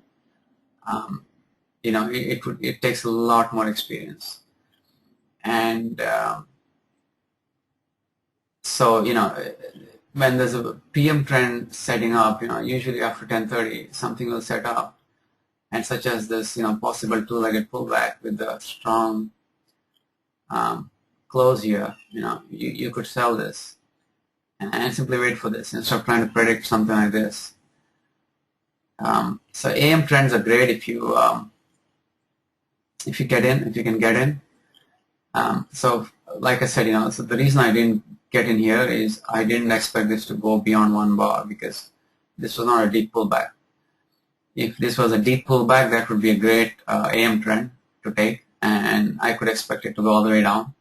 It takes a lot more experience. And so when there's a PM trend setting up, usually after 10:30 something will set up, and such as this possible two-legged pullback with the strong close here, you could sell this and simply wait for this instead of trying to predict something like this. So AM trends are great if you get in, if you can get in. So like I said, so the reason I didn't get in here is I didn't expect this to go beyond 1 bar, because this was not a deep pullback. If this was a deep pullback, that would be a great AM trend to take, and I could expect it to go all the way down.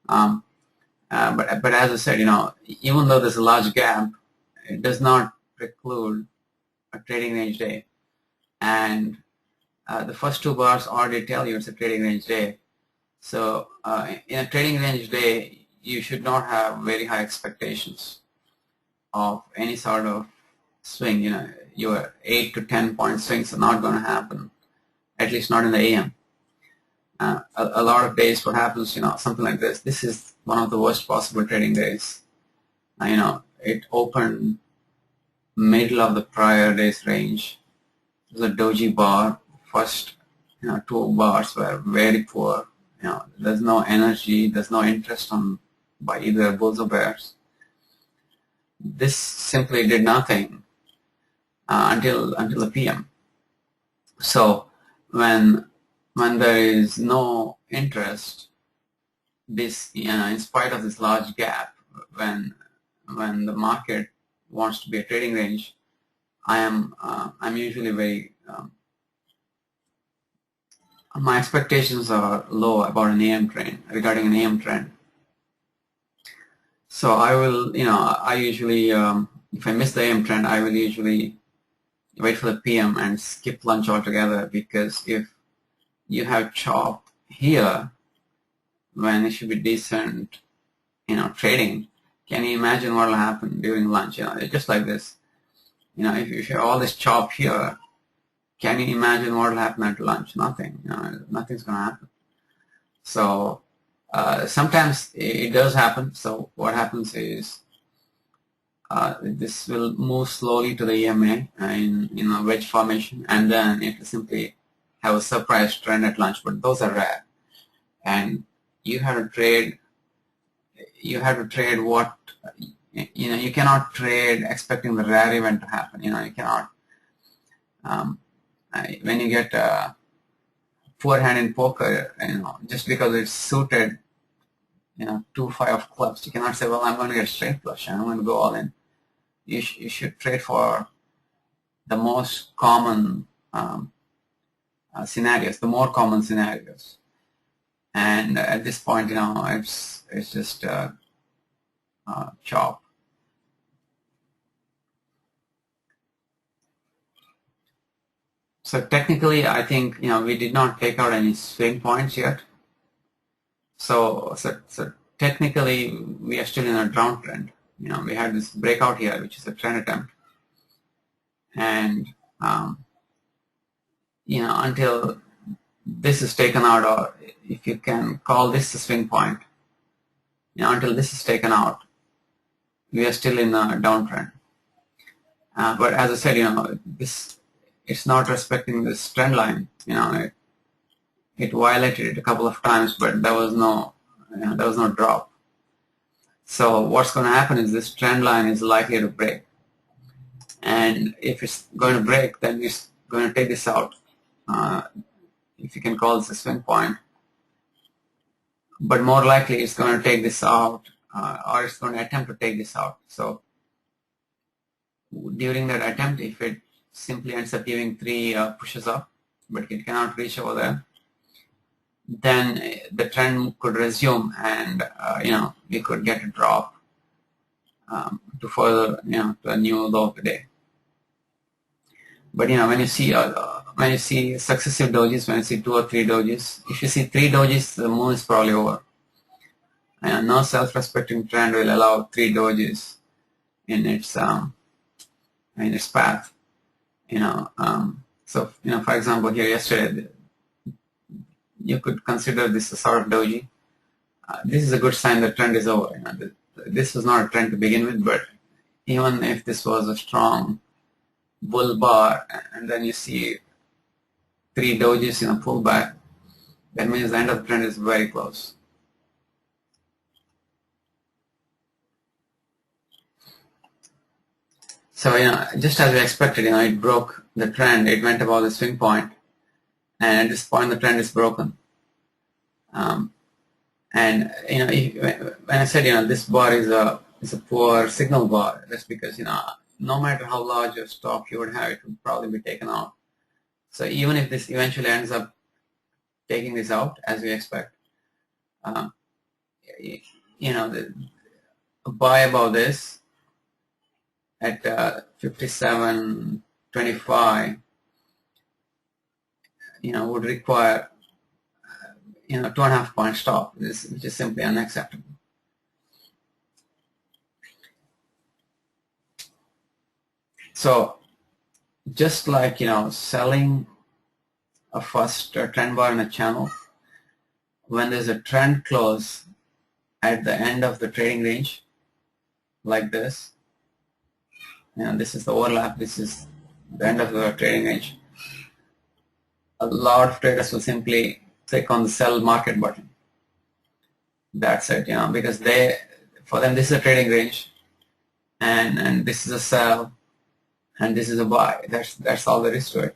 But as I said, even though there's a large gap, it does not preclude a trading range day. And the first 2 bars already tell you it's a trading range day. So in a trading range day, you should not have very high expectations of any sort of swing. Your 8 to 10 point swings are not going to happen, at least not in the AM. A lot of days, what happens, something like this. This is one of the worst possible trading days. It opened middle of the prior day's range. It was a doji bar. First, 2 bars were very poor. There's no energy, there's no interest by either bulls or bears. This simply did nothing until the PM. So when there is no interest, this in spite of this large gap, when the market wants to be a trading range, I'm usually very my expectations are low about an AM trend, regarding an AM trend. So I will, I usually, if I miss the AM trend, I will usually wait for the PM and skip lunch altogether, because if you have chop here when it should be decent, trading, can you imagine what will happen during lunch? Just like this. If you have all this chop here, can you imagine what will happen at lunch? Nothing. Nothing's going to happen. So sometimes it does happen. So what happens is this will move slowly to the EMA in a wedge formation, and then it will simply have a surprise trend at lunch. But those are rare, and you have to trade. You have to trade what you cannot trade expecting the rare event to happen. You cannot. When you get a poor hand in poker, just because it's suited, 2-5 of clubs, you cannot say, well, I'm going to get straight flush and I'm going to go all in. You should trade for the most common scenarios, the more common scenarios. And at this point, it's just chop. So technically, I think we did not take out any swing points yet. So technically, we are still in a downtrend. We had this breakout here, which is a trend attempt, and until this is taken out, or if you can call this a swing point, until this is taken out, we are still in a downtrend. But as I said, it's not respecting this trend line. It violated it a couple of times, but there was no drop. So what's going to happen is this trend line is likely to break, and if it's going to break, then it's going to take this out. If you can call this a swing point, but more likely it's going to take this out, or it's going to attempt to take this out. So during that attempt, if it simply ends up giving 3 pushes up, but it cannot reach over there, then the trend could resume, and we could get a drop to further, to a new low of the day. But when you see successive dojis, when you see 2 or 3 dojis, if you see 3 dojis, the move is probably over. And no self-respecting trend will allow 3 dojis in its path. So for example, here yesterday, you could consider this a sort of doji. This is a good sign the trend is over. This was not a trend to begin with, but even if this was a strong bull bar, and then you see 3 dojis in a pullback, that means the end of the trend is very close. So just as we expected, it broke the trend. It went above the swing point, and at this point the trend is broken. And when I said this bar is a poor signal bar, that's because no matter how large a stop you would have, it would probably be taken out. So even if this eventually ends up taking this out, as we expect, the buy above this at 57.25, would require 2.5 point stop, which is simply unacceptable. So just like selling a first trend bar in a channel, when there's a trend close at the end of the trading range, like this, this is the overlap, this is the end of the trading range, a lot of traders will simply click on the sell market button. That's it, because for them this is a trading range, and this is a sell, and this is a buy. That's all there is to it.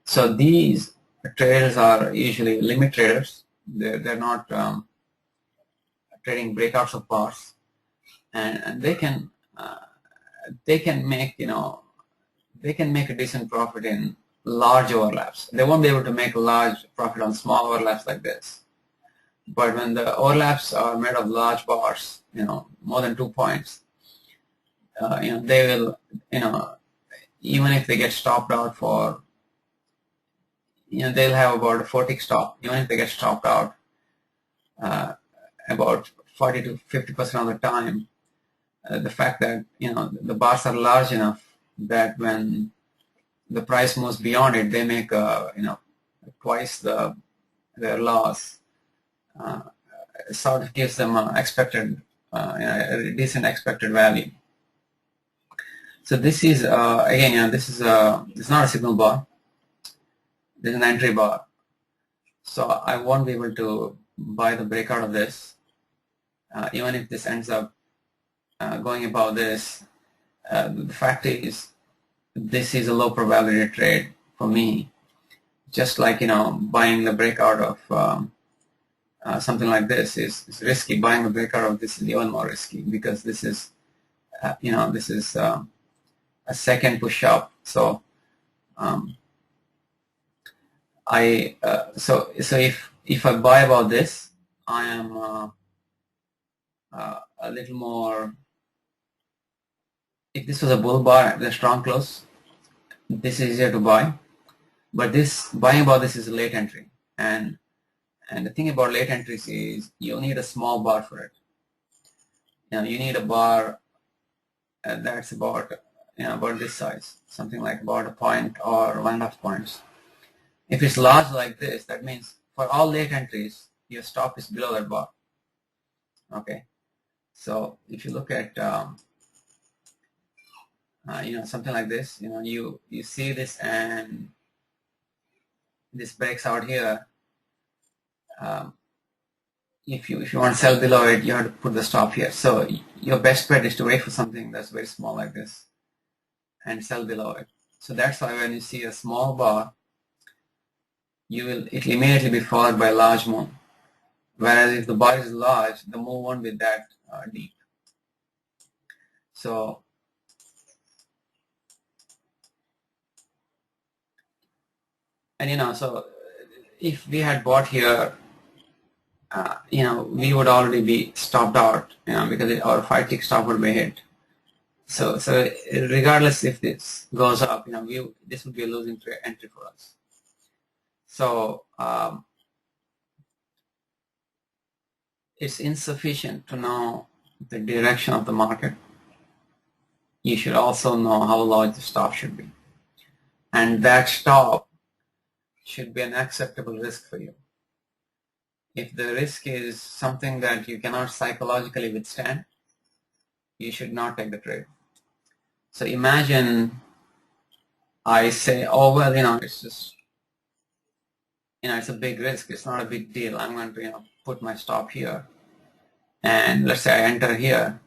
So these traders are usually limit traders. They're not trading breakouts of bars, and they can make a decent profit in large overlaps. They won't be able to make a large profit on small overlaps like this. But when the overlaps are made of large bars, more than 2 points, they will, even if they get stopped out for, they'll have about a 4-tick stop. Even if they get stopped out about 40 to 50% of the time, the fact that the bars are large enough that when the price moves beyond it, they make twice their loss. Sort of gives them a decent expected value. So this is again, this is not a signal bar. This is an entry bar. So I won't be able to buy the breakout of this, even if this ends up going above this. The fact is, this is a low probability trade for me. Just like buying the breakout of something like this is risky. Buying the breakout of this is even more risky, because this is this is a second push up. So so if I buy about this, I am a little more. If this was a bull bar, the strong close, this is easier to buy. But this buying about this is a late entry, and the thing about late entries is you need a small bar for it. You need a bar that's about about this size, something like about a point or 1.5 points. If it's large like this, that means for all late entries, your stop is below that bar. Okay, so if you look at something like this. You see this and this breaks out here. Um, if you want to sell below it, you have to put the stop here. So your best bet is to wait for something that's very small like this and sell below it. So that's why when you see a small bar, it will immediately be followed by a large move. Whereas if the bar is large, the move won't be that deep. So so if we had bought here, we would already be stopped out, because our 5-tick stop would be hit. So regardless if this goes up, this would be a losing entry for us. So it's insufficient to know the direction of the market. You should also know how large the stop should be. And that stop should be an acceptable risk for you. If the risk is something that you cannot psychologically withstand, you should not take the trade. So imagine I say, oh, well, it's just, it's a big risk. It's not a big deal. I'm going to, put my stop here. And let's say I enter here.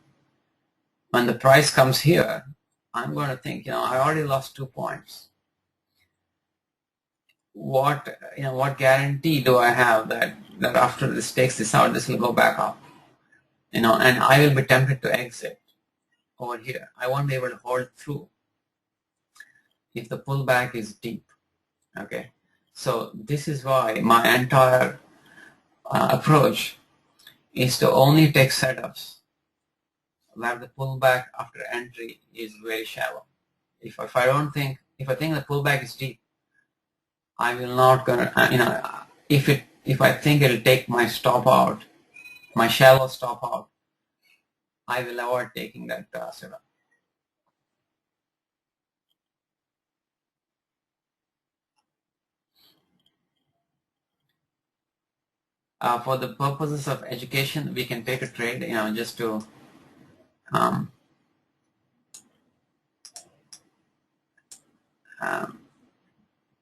When the price comes here, I'm going to think, I already lost 2 points. What guarantee do I have that after this takes this out, this will go back up? And I will be tempted to exit over here. I won't be able to hold through if the pullback is deep. Okay, so this is why my entire approach is to only take setups where the pullback after entry is very shallow. If I think the pullback is deep, I will not gonna if I think it'll take my stop out, my shallow stop out, I will avoid taking that setup. For the purposes of education, we can take a trade, just to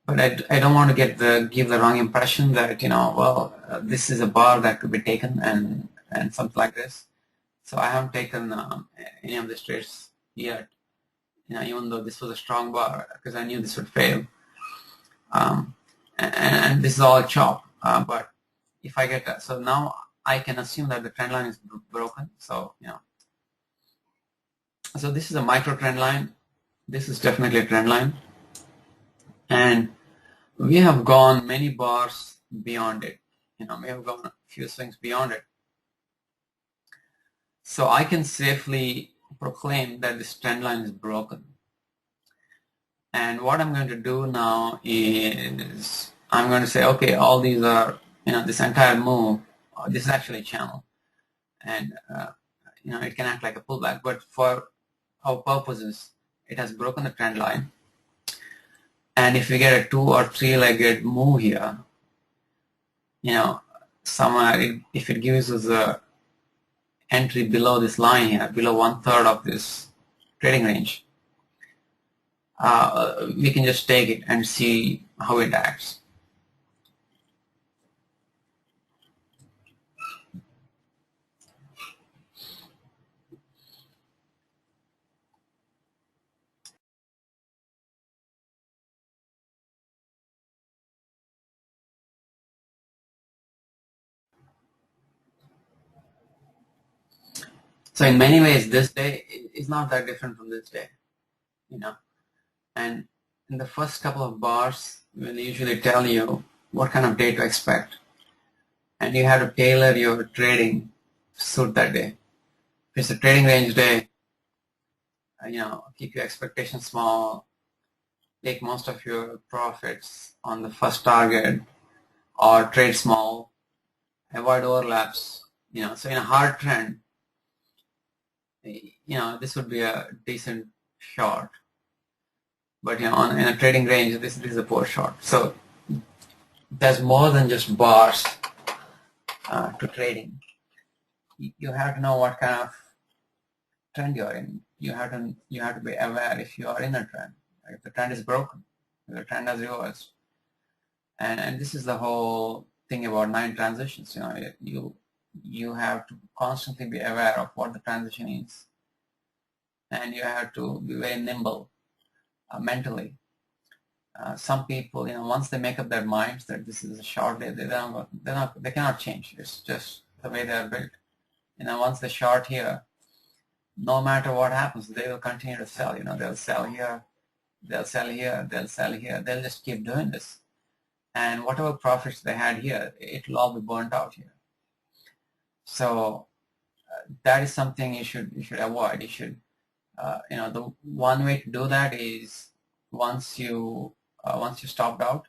but I don't want to give the wrong impression that this is a bar that could be taken and something like this. So I haven't taken any of the trades yet, even though this was a strong bar, because I knew this would fail. And this is all chop, but if I get so now I can assume that the trend line is broken. So so this is a micro trend line. This is definitely a trend line, and we have gone many bars beyond it. We have gone a few swings beyond it. So I can safely proclaim that this trend line is broken. And what I'm going to do now is I'm going to say, okay, all these are, this entire move, this is actually a channel, and it can act like a pullback, but for our purposes, it has broken the trend line. And if we get a 2 or 3-legged move here, somewhere if it gives us a entry below this line here, below 1/3 of this trading range, we can just take it and see how it acts. So in many ways, this day is not that different from this day, And in the first couple of bars, we'll usually tell you what kind of day to expect, and you have to tailor your trading to suit that day. If it's a trading range day, keep your expectations small, take most of your profits on the first target, or trade small, avoid overlaps. So in a hard trend, this would be a decent short. But in a trading range, this is a poor short. So there's more than just bars to trading. You have to know what kind of trend you're in. you have to be aware if you are in a trend, if the trend is broken, if the trend has reversed. And this is the whole thing about 9 transitions. You have to constantly be aware of what the transition is, and you have to be very nimble mentally. Some people, once they make up their minds that this is a short day, they cannot change. It's just the way they are built. Once they short here, no matter what happens, they will continue to sell. They'll sell here, they'll sell here, they'll sell here. They'll just keep doing this, and whatever profits they had here, it will all be burnt out here. So that is something you should avoid. You should, the one way to do that is once you stopped out,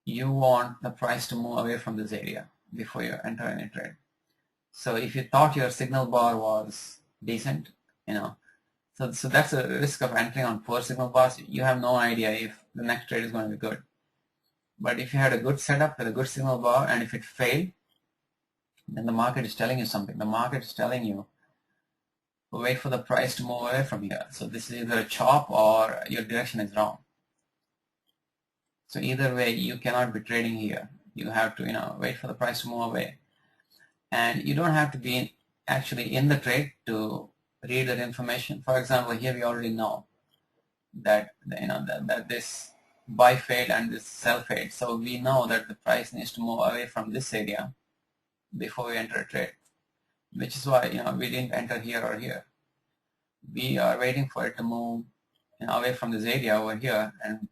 you want the price to move away from this area before you enter any trade. So if you thought your signal bar was decent, so that's a risk of entering on poor signal bars. You have no idea if the next trade is going to be good. But if you had a good setup with a good signal bar, and if it failed, then the market is telling you something. The market is telling you, wait for the price to move away from here. So this is either a chop or your direction is wrong. So either way, you cannot be trading here. You have to, wait for the price to move away. And you don't have to be actually in the trade to read that information. For example, here we already know that, that this buy fade and this sell fade. So we know that the price needs to move away from this area before we enter a trade, which is why, we didn't enter here or here. We are waiting for it to move away from this area over here and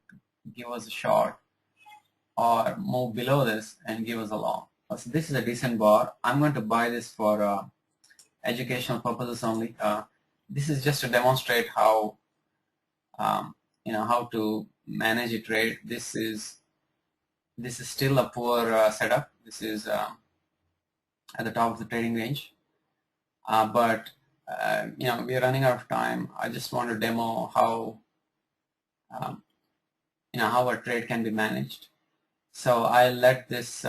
give us a short, or move below this and give us a long. So this is a decent bar. I'm going to buy this for educational purposes only. This is just to demonstrate how how to manage a trade. This is still a poor setup. This is at the top of the trading range, but we are running out of time. I just want to demo how how a trade can be managed. So I'll let this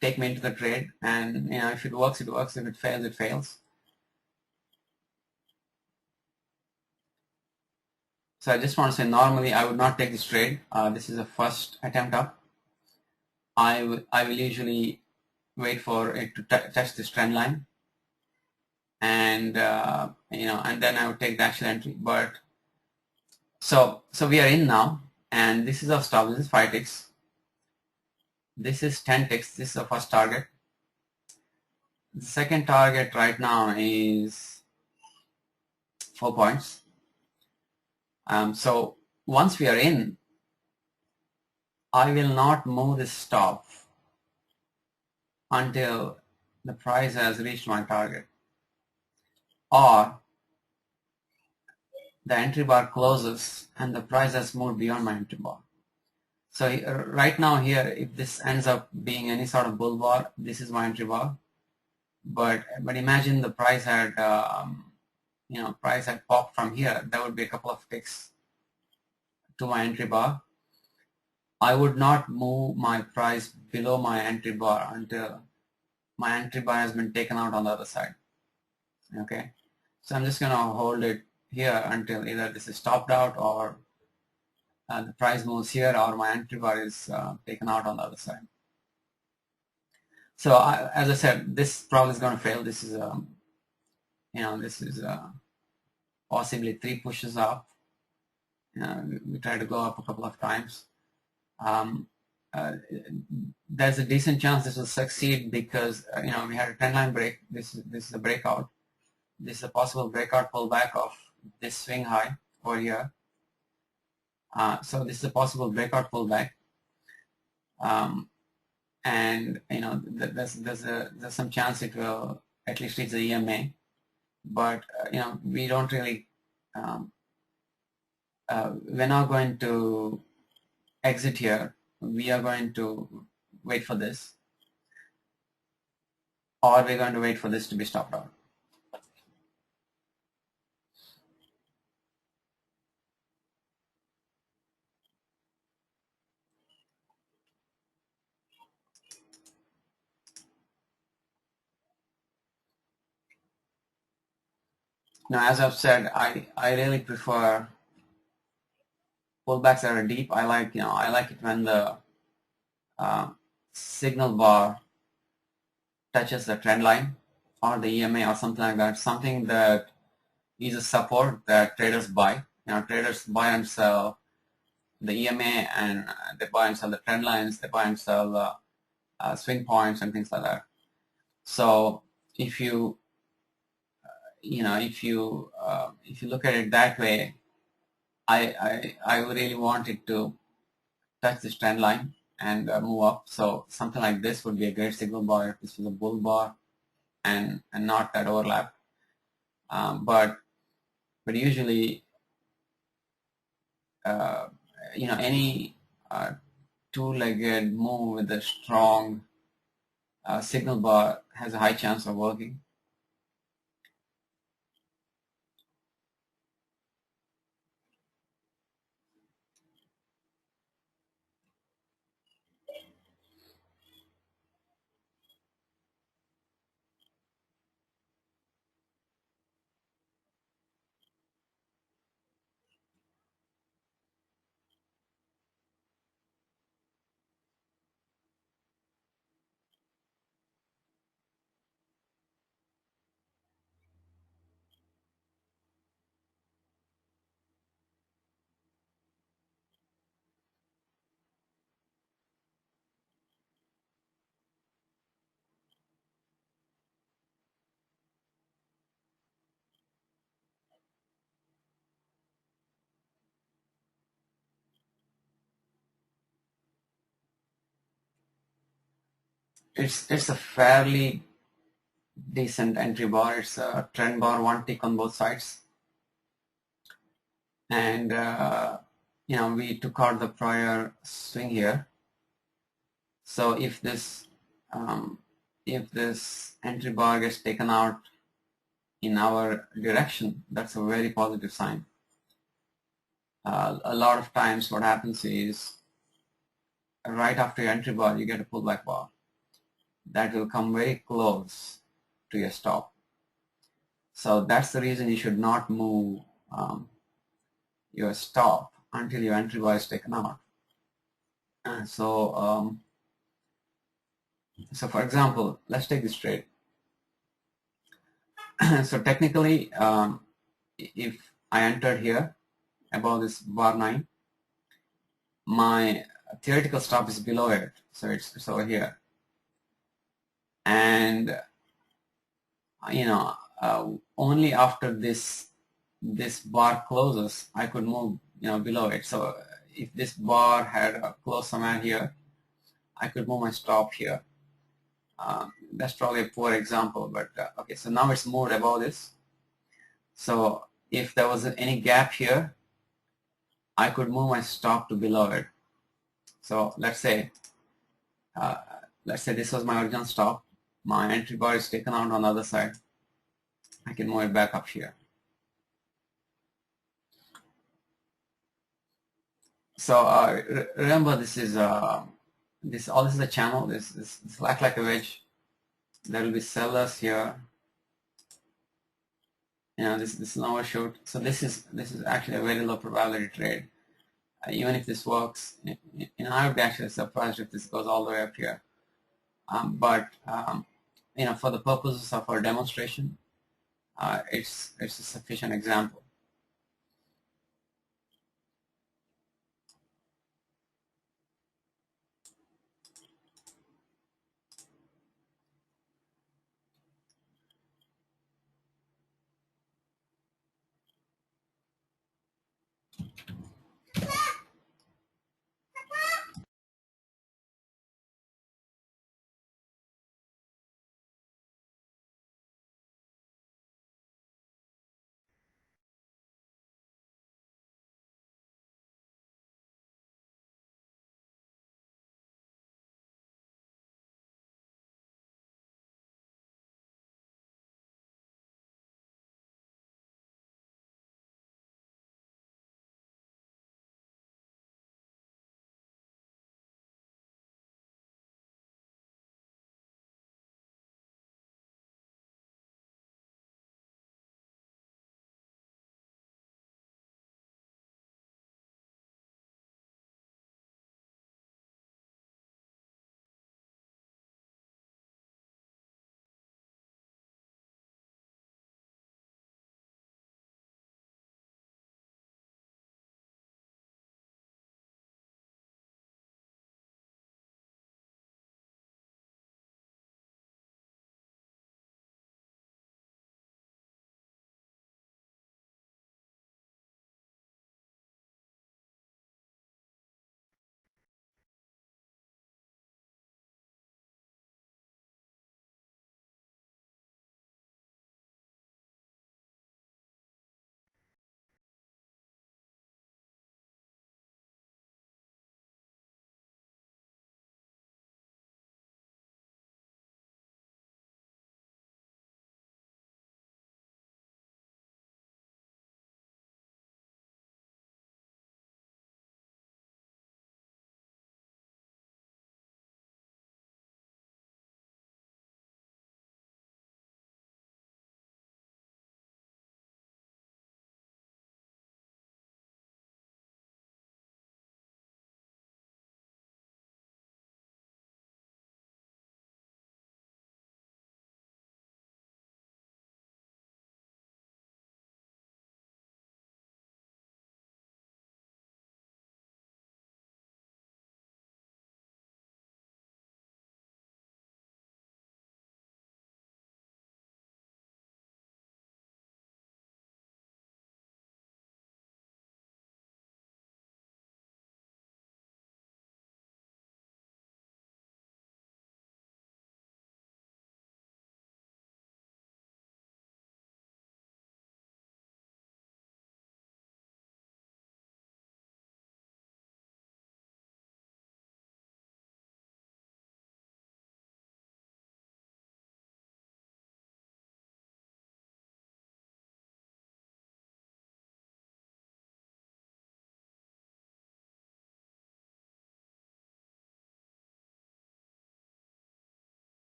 take me into the trade, and if it works, it works. If it fails, it fails. So I just want to say, normally I would not take this trade. This is a first attempt up. I will usually wait for it to touch this trend line, and and then I would take the actual entry. But so we are in now, and this is our stop. This is 5 ticks. This is 10 ticks. This is the first target. The second target right now is 4 points. So once we are in, I will not move this stop until the price has reached my target, or the entry bar closes and the price has moved beyond my entry bar. So right now here, if this ends up being any sort of bull bar, this is my entry bar. But imagine the price had price had popped from here. That would be a couple of ticks to my entry bar. I would not move my price below my entry bar until my entry bar has been taken out on the other side. Okay, so I'm just going to hold it here until either this is stopped out, or the price moves here, or my entry bar is taken out on the other side. So as I said, this probably is going to fail. This is this is possibly 3 pushes up. We try to go up a couple of times. There's a decent chance this will succeed because we had a trend line break. This is a breakout. This is a possible breakout pullback of this swing high over here. So this is a possible breakout pullback, and there's some chance it will at least reach the EMA, but we don't really. We're not going to exit here. We are going to wait for this, or we're going to wait for this to be stopped out. Now, as I've said, I really prefer pullbacks that are deep. I like it when the uh, signal bar touches the trend line or the EMA or something like that, something that is a support that traders buy. Traders buy and sell the EMA, and they buy and sell the trend lines, they buy and sell swing points and things like that. So if you if you look at it that way, I would really want it to touch this trend line and move up. So something like this would be a great signal bar if this was a bull bar and not that overlap. But usually, uh, any two-legged move with a strong signal bar has a high chance of working. It's a fairly decent entry bar. It's a trend bar, one tick on both sides, and we took out the prior swing here. So um, if this entry bar gets taken out in our direction, that's a very positive sign. A lot of times what happens is right after your entry bar, you get a pullback bar that will come very close to your stop. So that's the reason you should not move your stop until your entry bar is taken out. So for example, let's take this trade. So technically, if I entered here above this bar 9, my theoretical stop is below it, so it's over here. And only after this bar closes, I could move below it. So if this bar had closed somewhere here, I could move my stop here. That's probably a poor example, but okay. So now it's moved above this. So if there was any gap here, I could move my stop to below it. So uh, let's say this was my original stop. My entry bar is taken out on the other side. I can move it back up here. So remember, this is all this is a channel. This act like a wedge. There will be sellers here. This lower shoot. So this is actually a very low probability trade. Even if this works, I would be actually surprised if this goes all the way up here. But for the purposes of our demonstration, it's a sufficient example.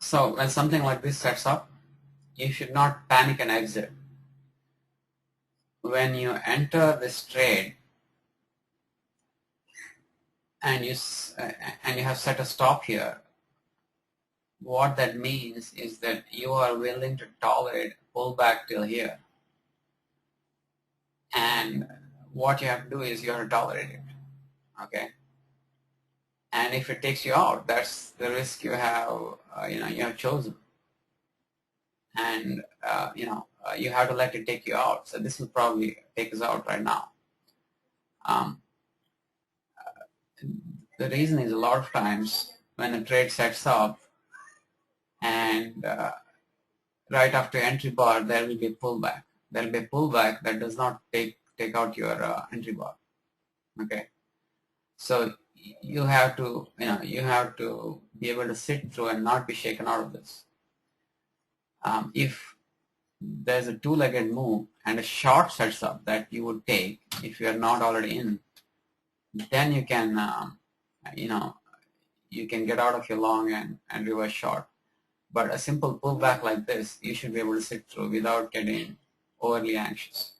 So when something like this sets up, you should not panic and exit. When you enter this trade and you have set a stop here, what that means is that you are willing to tolerate pullback till here. And what you have to do is you have to tolerate it. Okay? And if it takes you out, that's the risk you have, you have chosen. And, you have to let it take you out. So this will probably take us out right now. The reason is a lot of times when a trade sets up and right after entry bar, there will be a pullback. There will be a pullback that does not take out your entry bar. Okay, so you have to be able to sit through and not be shaken out of this. If there's a two-legged move and a short sets up that you would take if you are not already in, then you can you can get out of your long and reverse short. But a simple pullback like this, you should be able to sit through without getting overly anxious.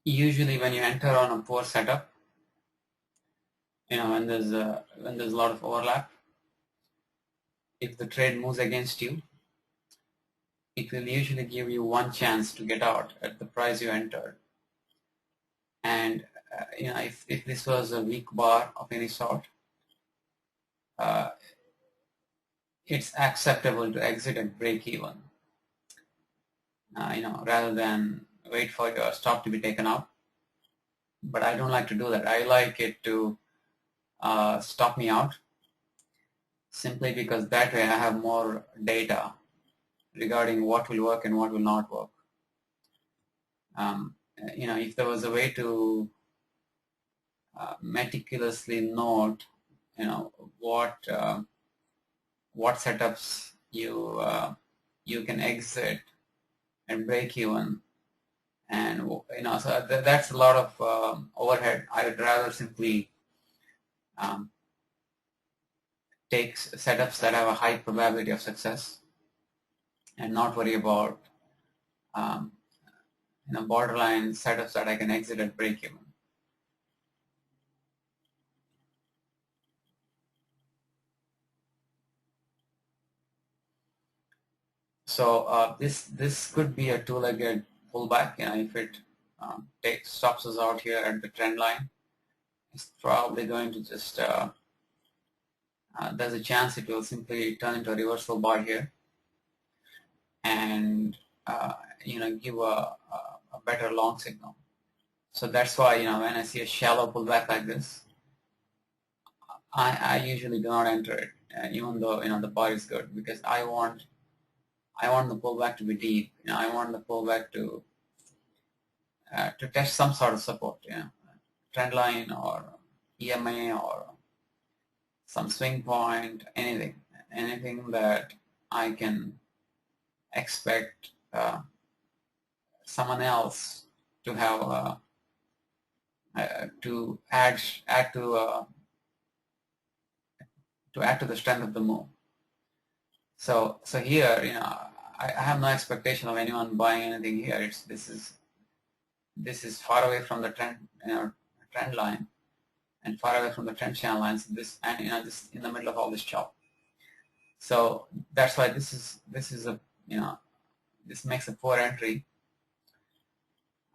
Usually when you enter on a poor setup, when there's a lot of overlap, if the trade moves against you, it will usually give you one chance to get out at the price you entered. And if this was a weak bar of any sort, uh, it's acceptable to exit at break even. Rather than wait for your stop to be taken out. But I don't like to do that. I like it to stop me out, simply because that way I have more data regarding what will work and what will not work. If there was a way to meticulously note, what setups you can exit and break even, and so that's a lot of overhead. I would rather simply take setups that have a high probability of success and not worry about borderline setups that I can exit at break even. So this could be a two-legged pullback. If it stops us out here at the trend line, it's probably going to just there's a chance it will simply turn into a reversal bar here, and give a better long signal. So that's why when I see a shallow pullback like this, I usually do not enter it, even though the bar is good, because I want the pullback to be deep. I want the pullback to test some sort of support, trend line or EMA or some swing point, anything that I can expect someone else to have to add to the strength of the move. So here, I have no expectation of anyone buying anything here. This is far away from the trend line, and far away from the trend channel lines. This in the middle of all this chop. So that's why this is a this makes a poor entry.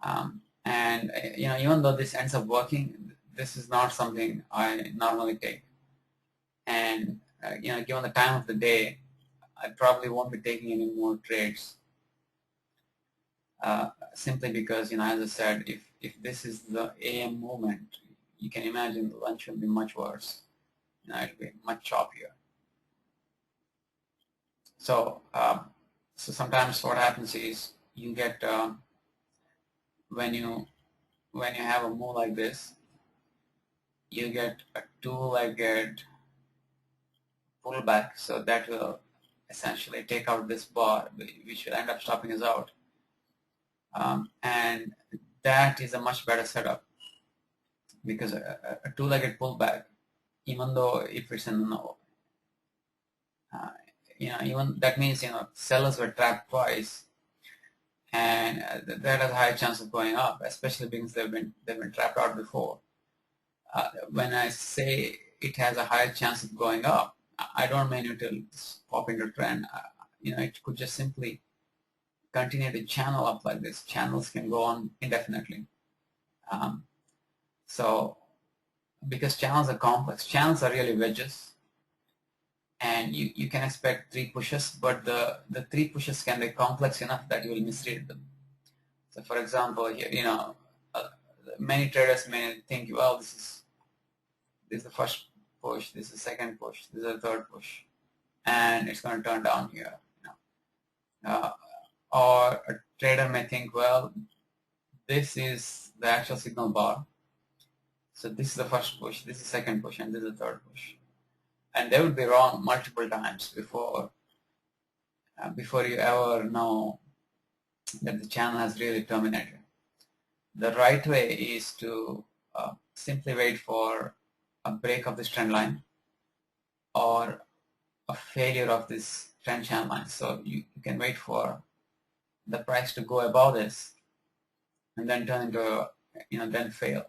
And even though this ends up working, this is not something I normally take. And given the time of the day, I probably won't be taking any more trades, simply because as I said, if this is the AM movement, you can imagine the lunch will be much worse. It'll be much choppier. So sometimes what happens is you get when you have a move like this, you get a two-legged pullback. So that will essentially take out this bar, which will end up stopping us out. And that is a much better setup, because a two-legged pullback, even though if it's in even that means sellers were trapped twice, and that has a high chance of going up, especially because they've been trapped out before. When I say it has a higher chance of going up, I don't mean it will pop into trend. It could just simply continue to channel up like this. Channels can go on indefinitely. So because channels are complex, channels are really wedges, and you can expect 3 pushes, but the 3 pushes can be complex enough that you will misread them. So for example, here, many traders may think, well, this is the first push, this is the second push, this is the third push, and it's going to turn down here. Or a trader may think, well, this is the actual signal bar, so this is the first push, this is the second push, and this is the third push. And they would be wrong multiple times before you ever know that the channel has really terminated. The right way is to simply wait for a break of this trend line or a failure of this trend channel line. So you can wait for the price to go above this and then turn into then fail.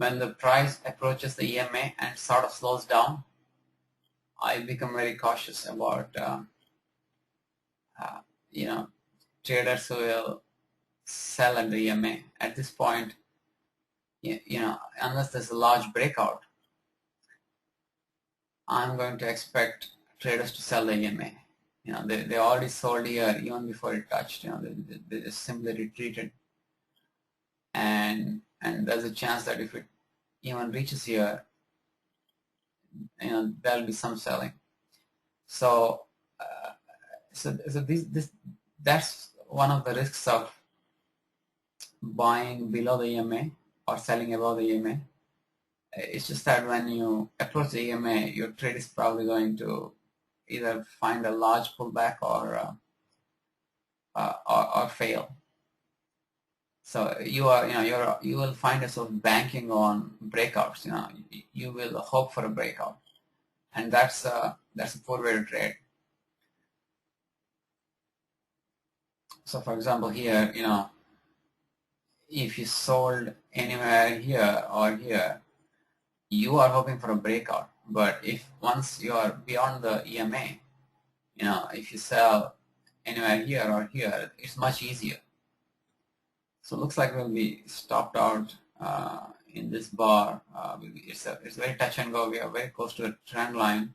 When the price approaches the EMA and sort of slows down, I become very cautious about uh, you know traders who will sell at the EMA. At this point, unless there's a large breakout, I'm going to expect traders to sell the EMA. They already sold here even before it touched. They just simply retreated, and there's a chance that if it even reaches here, there'll be some selling. So, this that's one of the risks of buying below the EMA or selling above the EMA. It's just that when you approach the EMA, your trade is probably going to either find a large pullback or fail. So you will find yourself banking on breakouts. You will hope for a breakout, and that's a poor way to trade. So for example, here, if you sold anywhere here or here, you are hoping for a breakout. But if once you are beyond the EMA, if you sell anywhere here or here, it's much easier. So it looks like we'll be stopped out in this bar. It's very touch and go. We are very close to a trend line.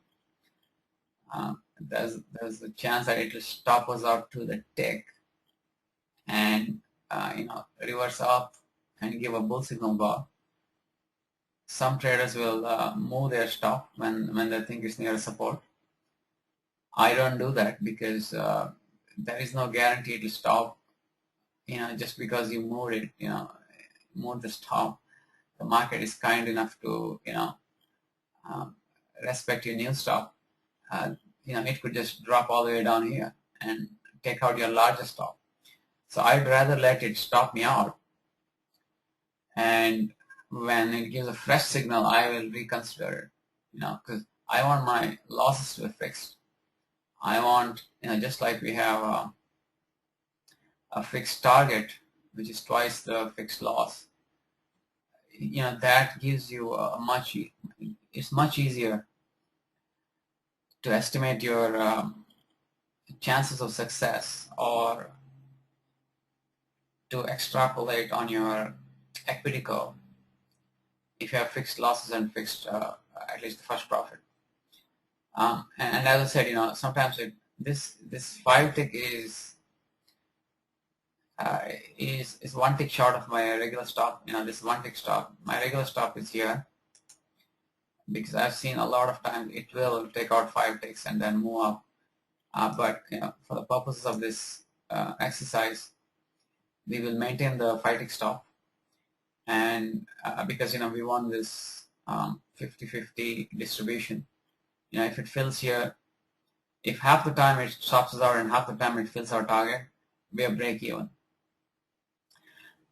There's a chance that it will stop us out to the tick and reverse up and give a bull signal bar. Some traders will move their stop when they think it's near support. I don't do that because there is no guarantee to stop. Just because you moved it, move the stop. The market is kind enough to respect your new stop. It could just drop all the way down here and take out your largest stop. So I'd rather let it stop me out, and when it gives a fresh signal, I will reconsider it. Because I want my losses to be fixed. I want, just like we have a fixed target, which is twice the fixed loss. That gives you it's much easier to estimate your chances of success or to extrapolate on your equity curve if you have fixed losses and fixed at least the first profit. And as I said, sometimes this 5 tick is one tick short of my regular stop. This 1 tick stop. My regular stop is here because I've seen a lot of times it will take out 5 ticks and then move up. But for the purposes of this exercise, we will maintain the 5 tick stop, and because we want this 50-50 distribution. If it fills here, if half the time it stops us out and half the time it fills our target, we are break even.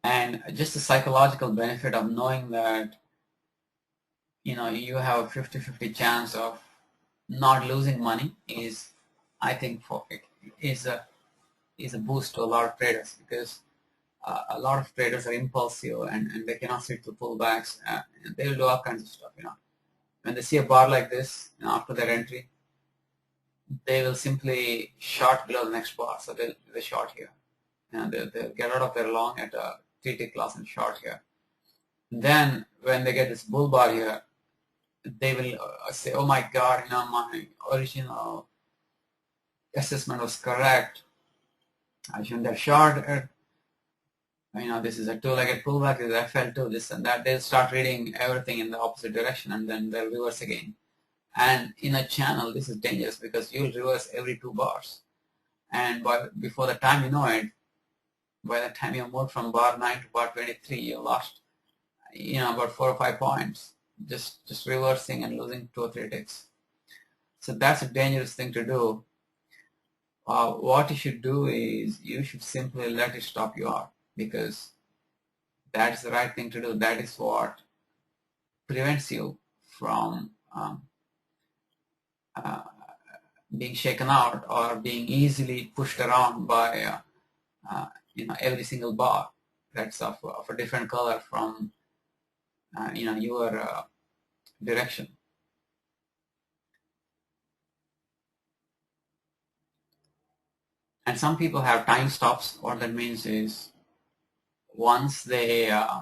And just the psychological benefit of knowing that you have a 50-50 chance of not losing money is, I think, is a boost to a lot of traders, because a lot of traders are impulsive and they cannot sit through pullbacks. They will do all kinds of stuff. When they see a bar like this, after their entry, they will simply short below the next bar. So they short here, and they'll get out of their long at a 3 tick loss and short here. Then when they get this bull bar here, they will say, "Oh my God, my original assessment was correct. I shouldn't have shorted." this is a two-legged pullback, this is FL2, this and that. They'll start reading everything in the opposite direction, and then they'll reverse again. And in a channel, this is dangerous because you'll reverse every 2 bars. And before the time you know it, by the time you moved from bar 9 to bar 23, you lost, about 4 or 5 points, just reversing and losing 2 or 3 ticks. So that's a dangerous thing to do. What you should do is you should simply let it stop you out, because that's the right thing to do. That is what prevents you from uh, being shaken out or being easily pushed around by every single bar that's of a different color from your direction. And some people have time stops. What that means is once their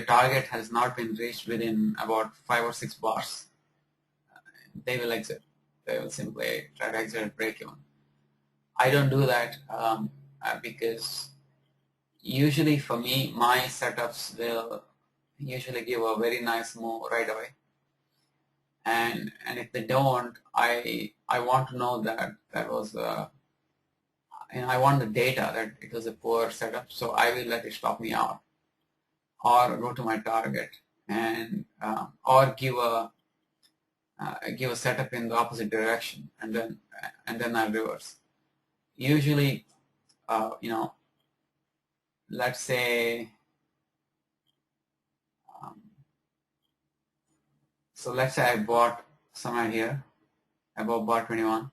target has not been reached within about 5 or 6 bars, they will exit. They will simply try to exit and break even. I don't do that because usually for me, my setups will usually give a very nice move right away. And if they don't, I want to know that was I want the data that it was a poor setup, so I will let it stop me out, or go to my target, and or give a setup in the opposite direction, and then I'll reverse. Usually, let's say, um, so let's say I bought somewhere here above bar 21,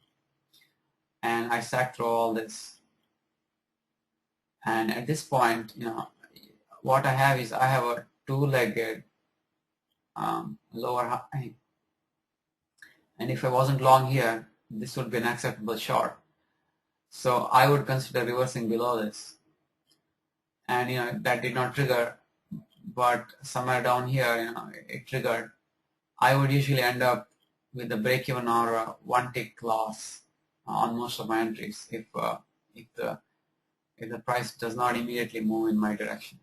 and I sat through all this, and at this point, what I have is I have a two-legged lower high, and if I wasn't long here, this would be an acceptable short. So I would consider reversing below this, and that did not trigger, but somewhere down here, it triggered. I would usually end up with a break-even or a one-tick loss on most of my entries if the price does not immediately move in my direction.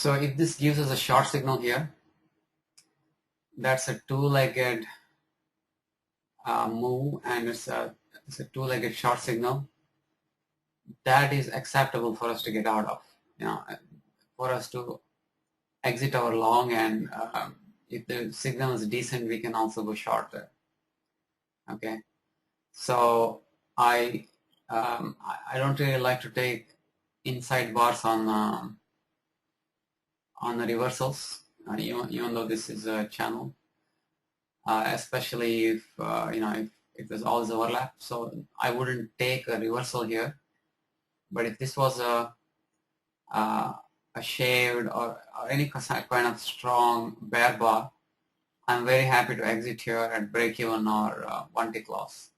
So if this gives us a short signal here, that's a two-legged move, and it's a two-legged short signal. That is acceptable for us to get out of. For us to exit our long, and if the signal is decent, we can also go short there. Okay, so I don't really like to take inside bars on the reversals, even though this is a channel, especially if if there's always overlap. So I wouldn't take a reversal here. But if this was a shaved or any kind of strong bear bar, I'm very happy to exit here at break even or one tick loss.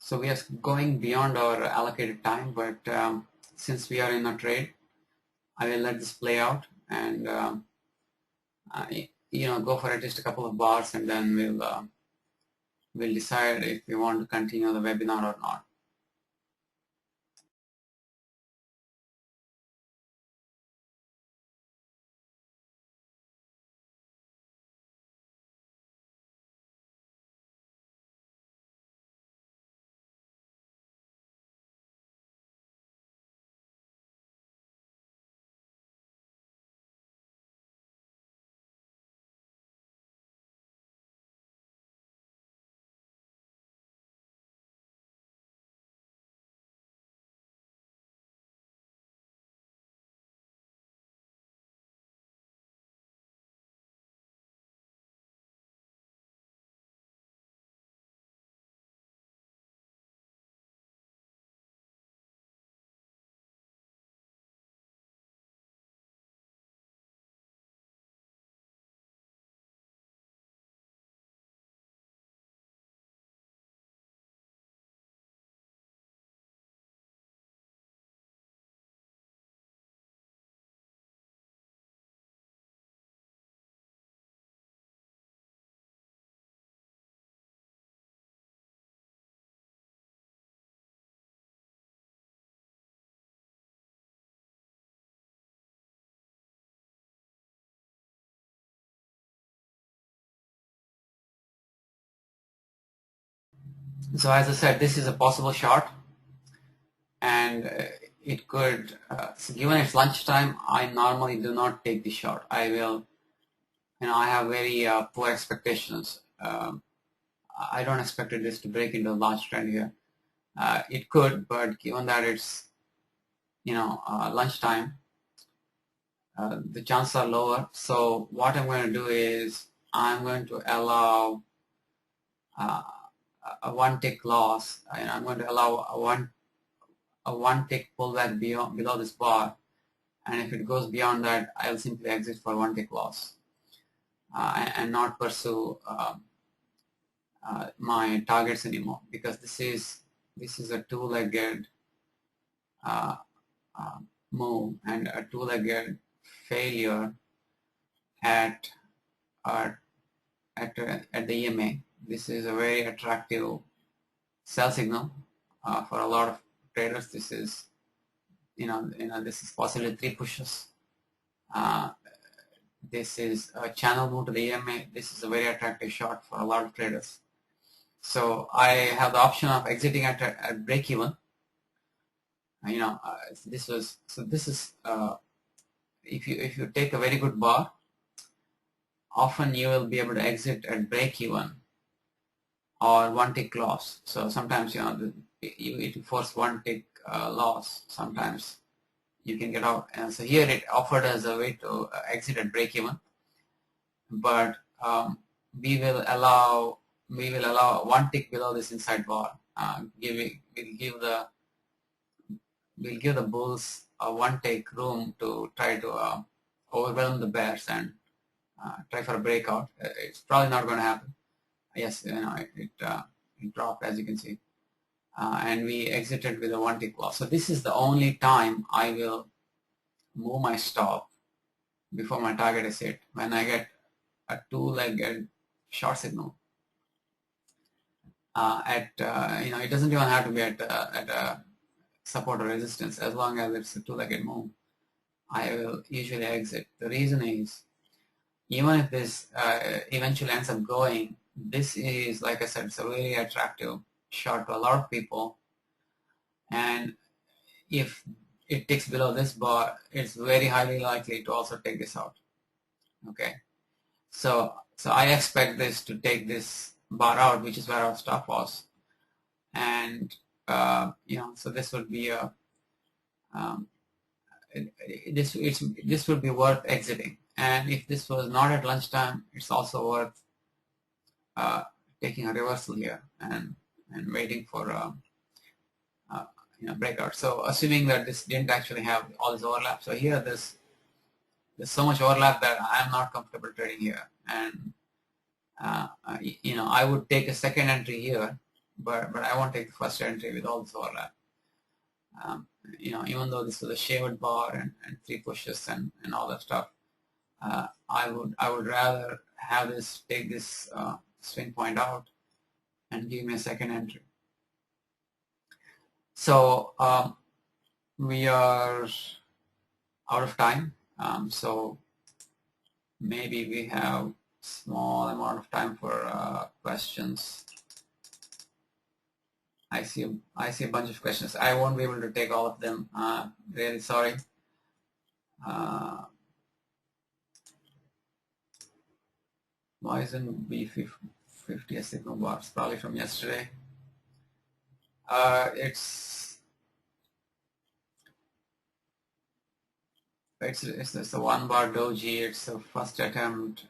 So we are going beyond our allocated time, but since we are in a trade, I will let this play out and go for at least a couple of bars, and then we'll decide if we want to continue the webinar or not. So as I said, this is a possible short, and it could, so given it's lunchtime, I normally do not take the short. I will, I have very poor expectations. I don't expect this to break into a large trend here. It could, but given that it's, lunchtime, the chances are lower. So what I'm going to do is I'm going to allow a one tick loss, and I'm going to allow a one tick pullback below this bar, and if it goes beyond that, I'll simply exit for one tick loss and not pursue my targets anymore, because this is a two-legged uh, move and a two-legged failure at at the EMA. This is a very attractive sell signal for a lot of traders. This is this is possibly three pushes. This is a channel move to the EMA. This is a very attractive shot for a lot of traders. So I have the option of exiting at break even. This is if you take a very good bar, often you will be able to exit at break even or one tick loss. So sometimes it force one tick loss. Sometimes you can get out. And so here it offered as a way to exit at break even, but we will allow one tick below this inside bar. We'll give the bulls one tick room to try to overwhelm the bears and try for a breakout. It's probably not going to happen. Yes, it dropped, as you can see, and we exited with a one tick loss. So this is the only time I will move my stop before my target is hit, when I get a two-legged short signal. It doesn't even have to be at a support or resistance. As long as it's a two-legged move, I will usually exit. The reason is, even if this eventually ends up going, this is, like I said, it's a very attractive short to a lot of people, and if it ticks below this bar, it's very highly likely to also take this out. Okay, so I expect this to take this bar out, which is where our stop was, and so this would be a this would be worth exiting. And if this was not at lunchtime, it's also worth taking a reversal here and waiting for breakout. So assuming that this didn't actually have all this overlap, so here there's so much overlap that I'm not comfortable trading here, and I would take a second entry here, but I won't take the first entry with all this overlap. Even though this was a shaved bar and three pushes and all that stuff, I would rather have this take this swing point out and give me a second entry. So we are out of time. So maybe we have small amount of time for questions. I see a bunch of questions. I won't be able to take all of them. Really sorry. Why isn't B50 a signal bar? It's probably from yesterday. It's a one bar doji. It's the first attempt.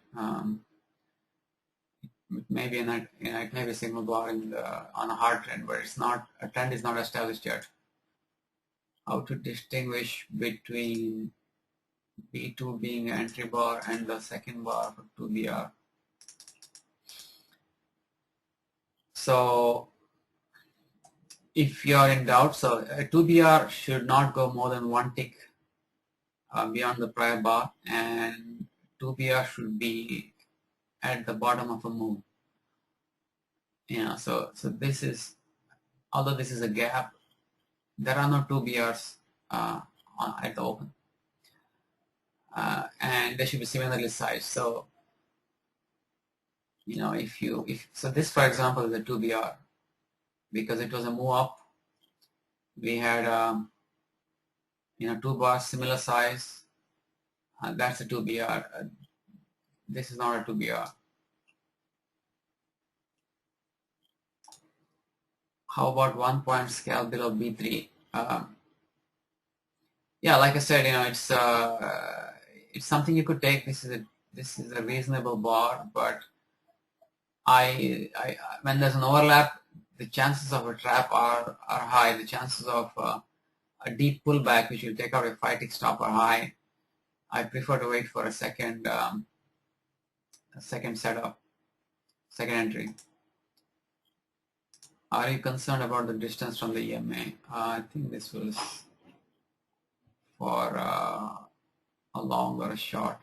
Maybe it may be a signal bar on a hard trend, but a trend is not established yet. How to distinguish between B2 being an entry bar and the second bar for 2BR? So if you are in doubt, so a 2BR should not go more than one tick beyond the prior bar, and 2BR should be at the bottom of a move. So this is, although this is a gap, there are no 2BRs at the open, and they should be similarly sized. So so this, for example, is a 2BR because it was a move up. We had 2 bars similar size. That's a 2BR. This is not a 2BR. How about 1 point scale below B3? Yeah, like I said, it's something you could take. This is a reasonable bar, but when there's an overlap, the chances of a trap are high. The chances of a deep pullback, which will take out a 5-tick stop, are high. I prefer to wait for a second setup, second entry. Are you concerned about the distance from the EMA? I think this was for a long or a short.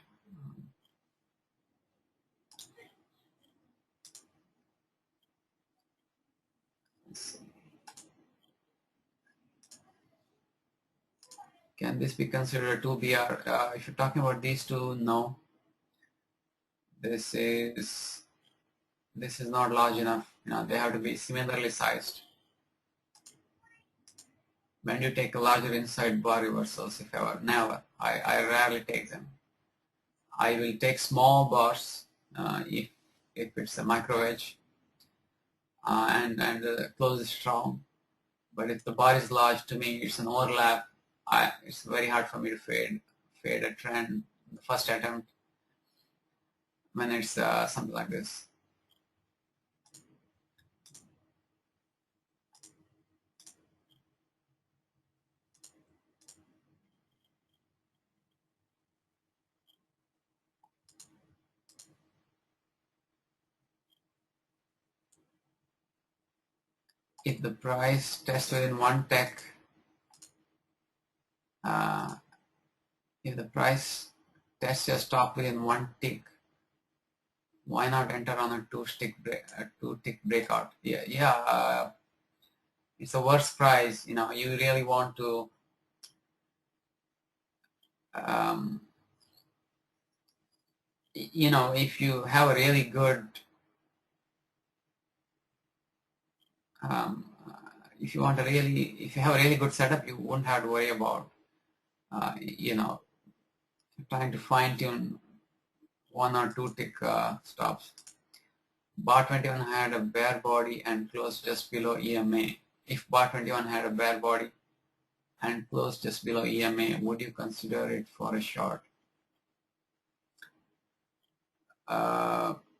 Can this be considered a 2BR? If you're talking about these two, no. This is this is not large enough. They have to be similarly sized. When you take a larger inside bar reversals, if ever, never. I rarely take them. I will take small bars if it's a micro edge and the close is strong. But if the bar is large, to me it's an overlap. It's very hard for me to fade a trend the first attempt when it's something like this. If the price tests within one tick, if the price tests your stop within one tick, why not enter on a two-tick breakout? Yeah. It's a worst price. You really want to. If you have a really good, if you have a really good setup, you won't have to worry about, trying to fine tune one or two tick stops. Bar 21 had a bear body and closed just below EMA. If bar 21 had a bear body and closed just below EMA, would you consider it for a short?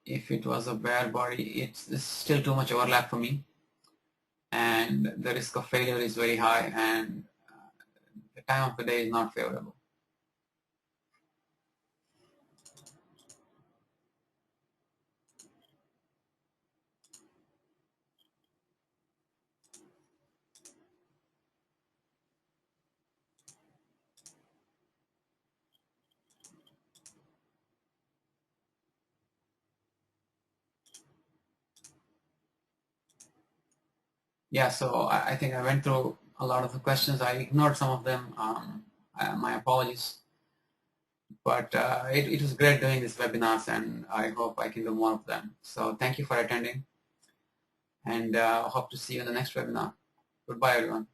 If it was a bear body, it's still too much overlap for me, and the risk of failure is very high, and the time of the day is not favorable. Yeah, so I think I went through a lot of the questions. I ignored some of them. My apologies. But it was great doing these webinars, and I hope I can do more of them. So thank you for attending, and hope to see you in the next webinar. Goodbye, everyone.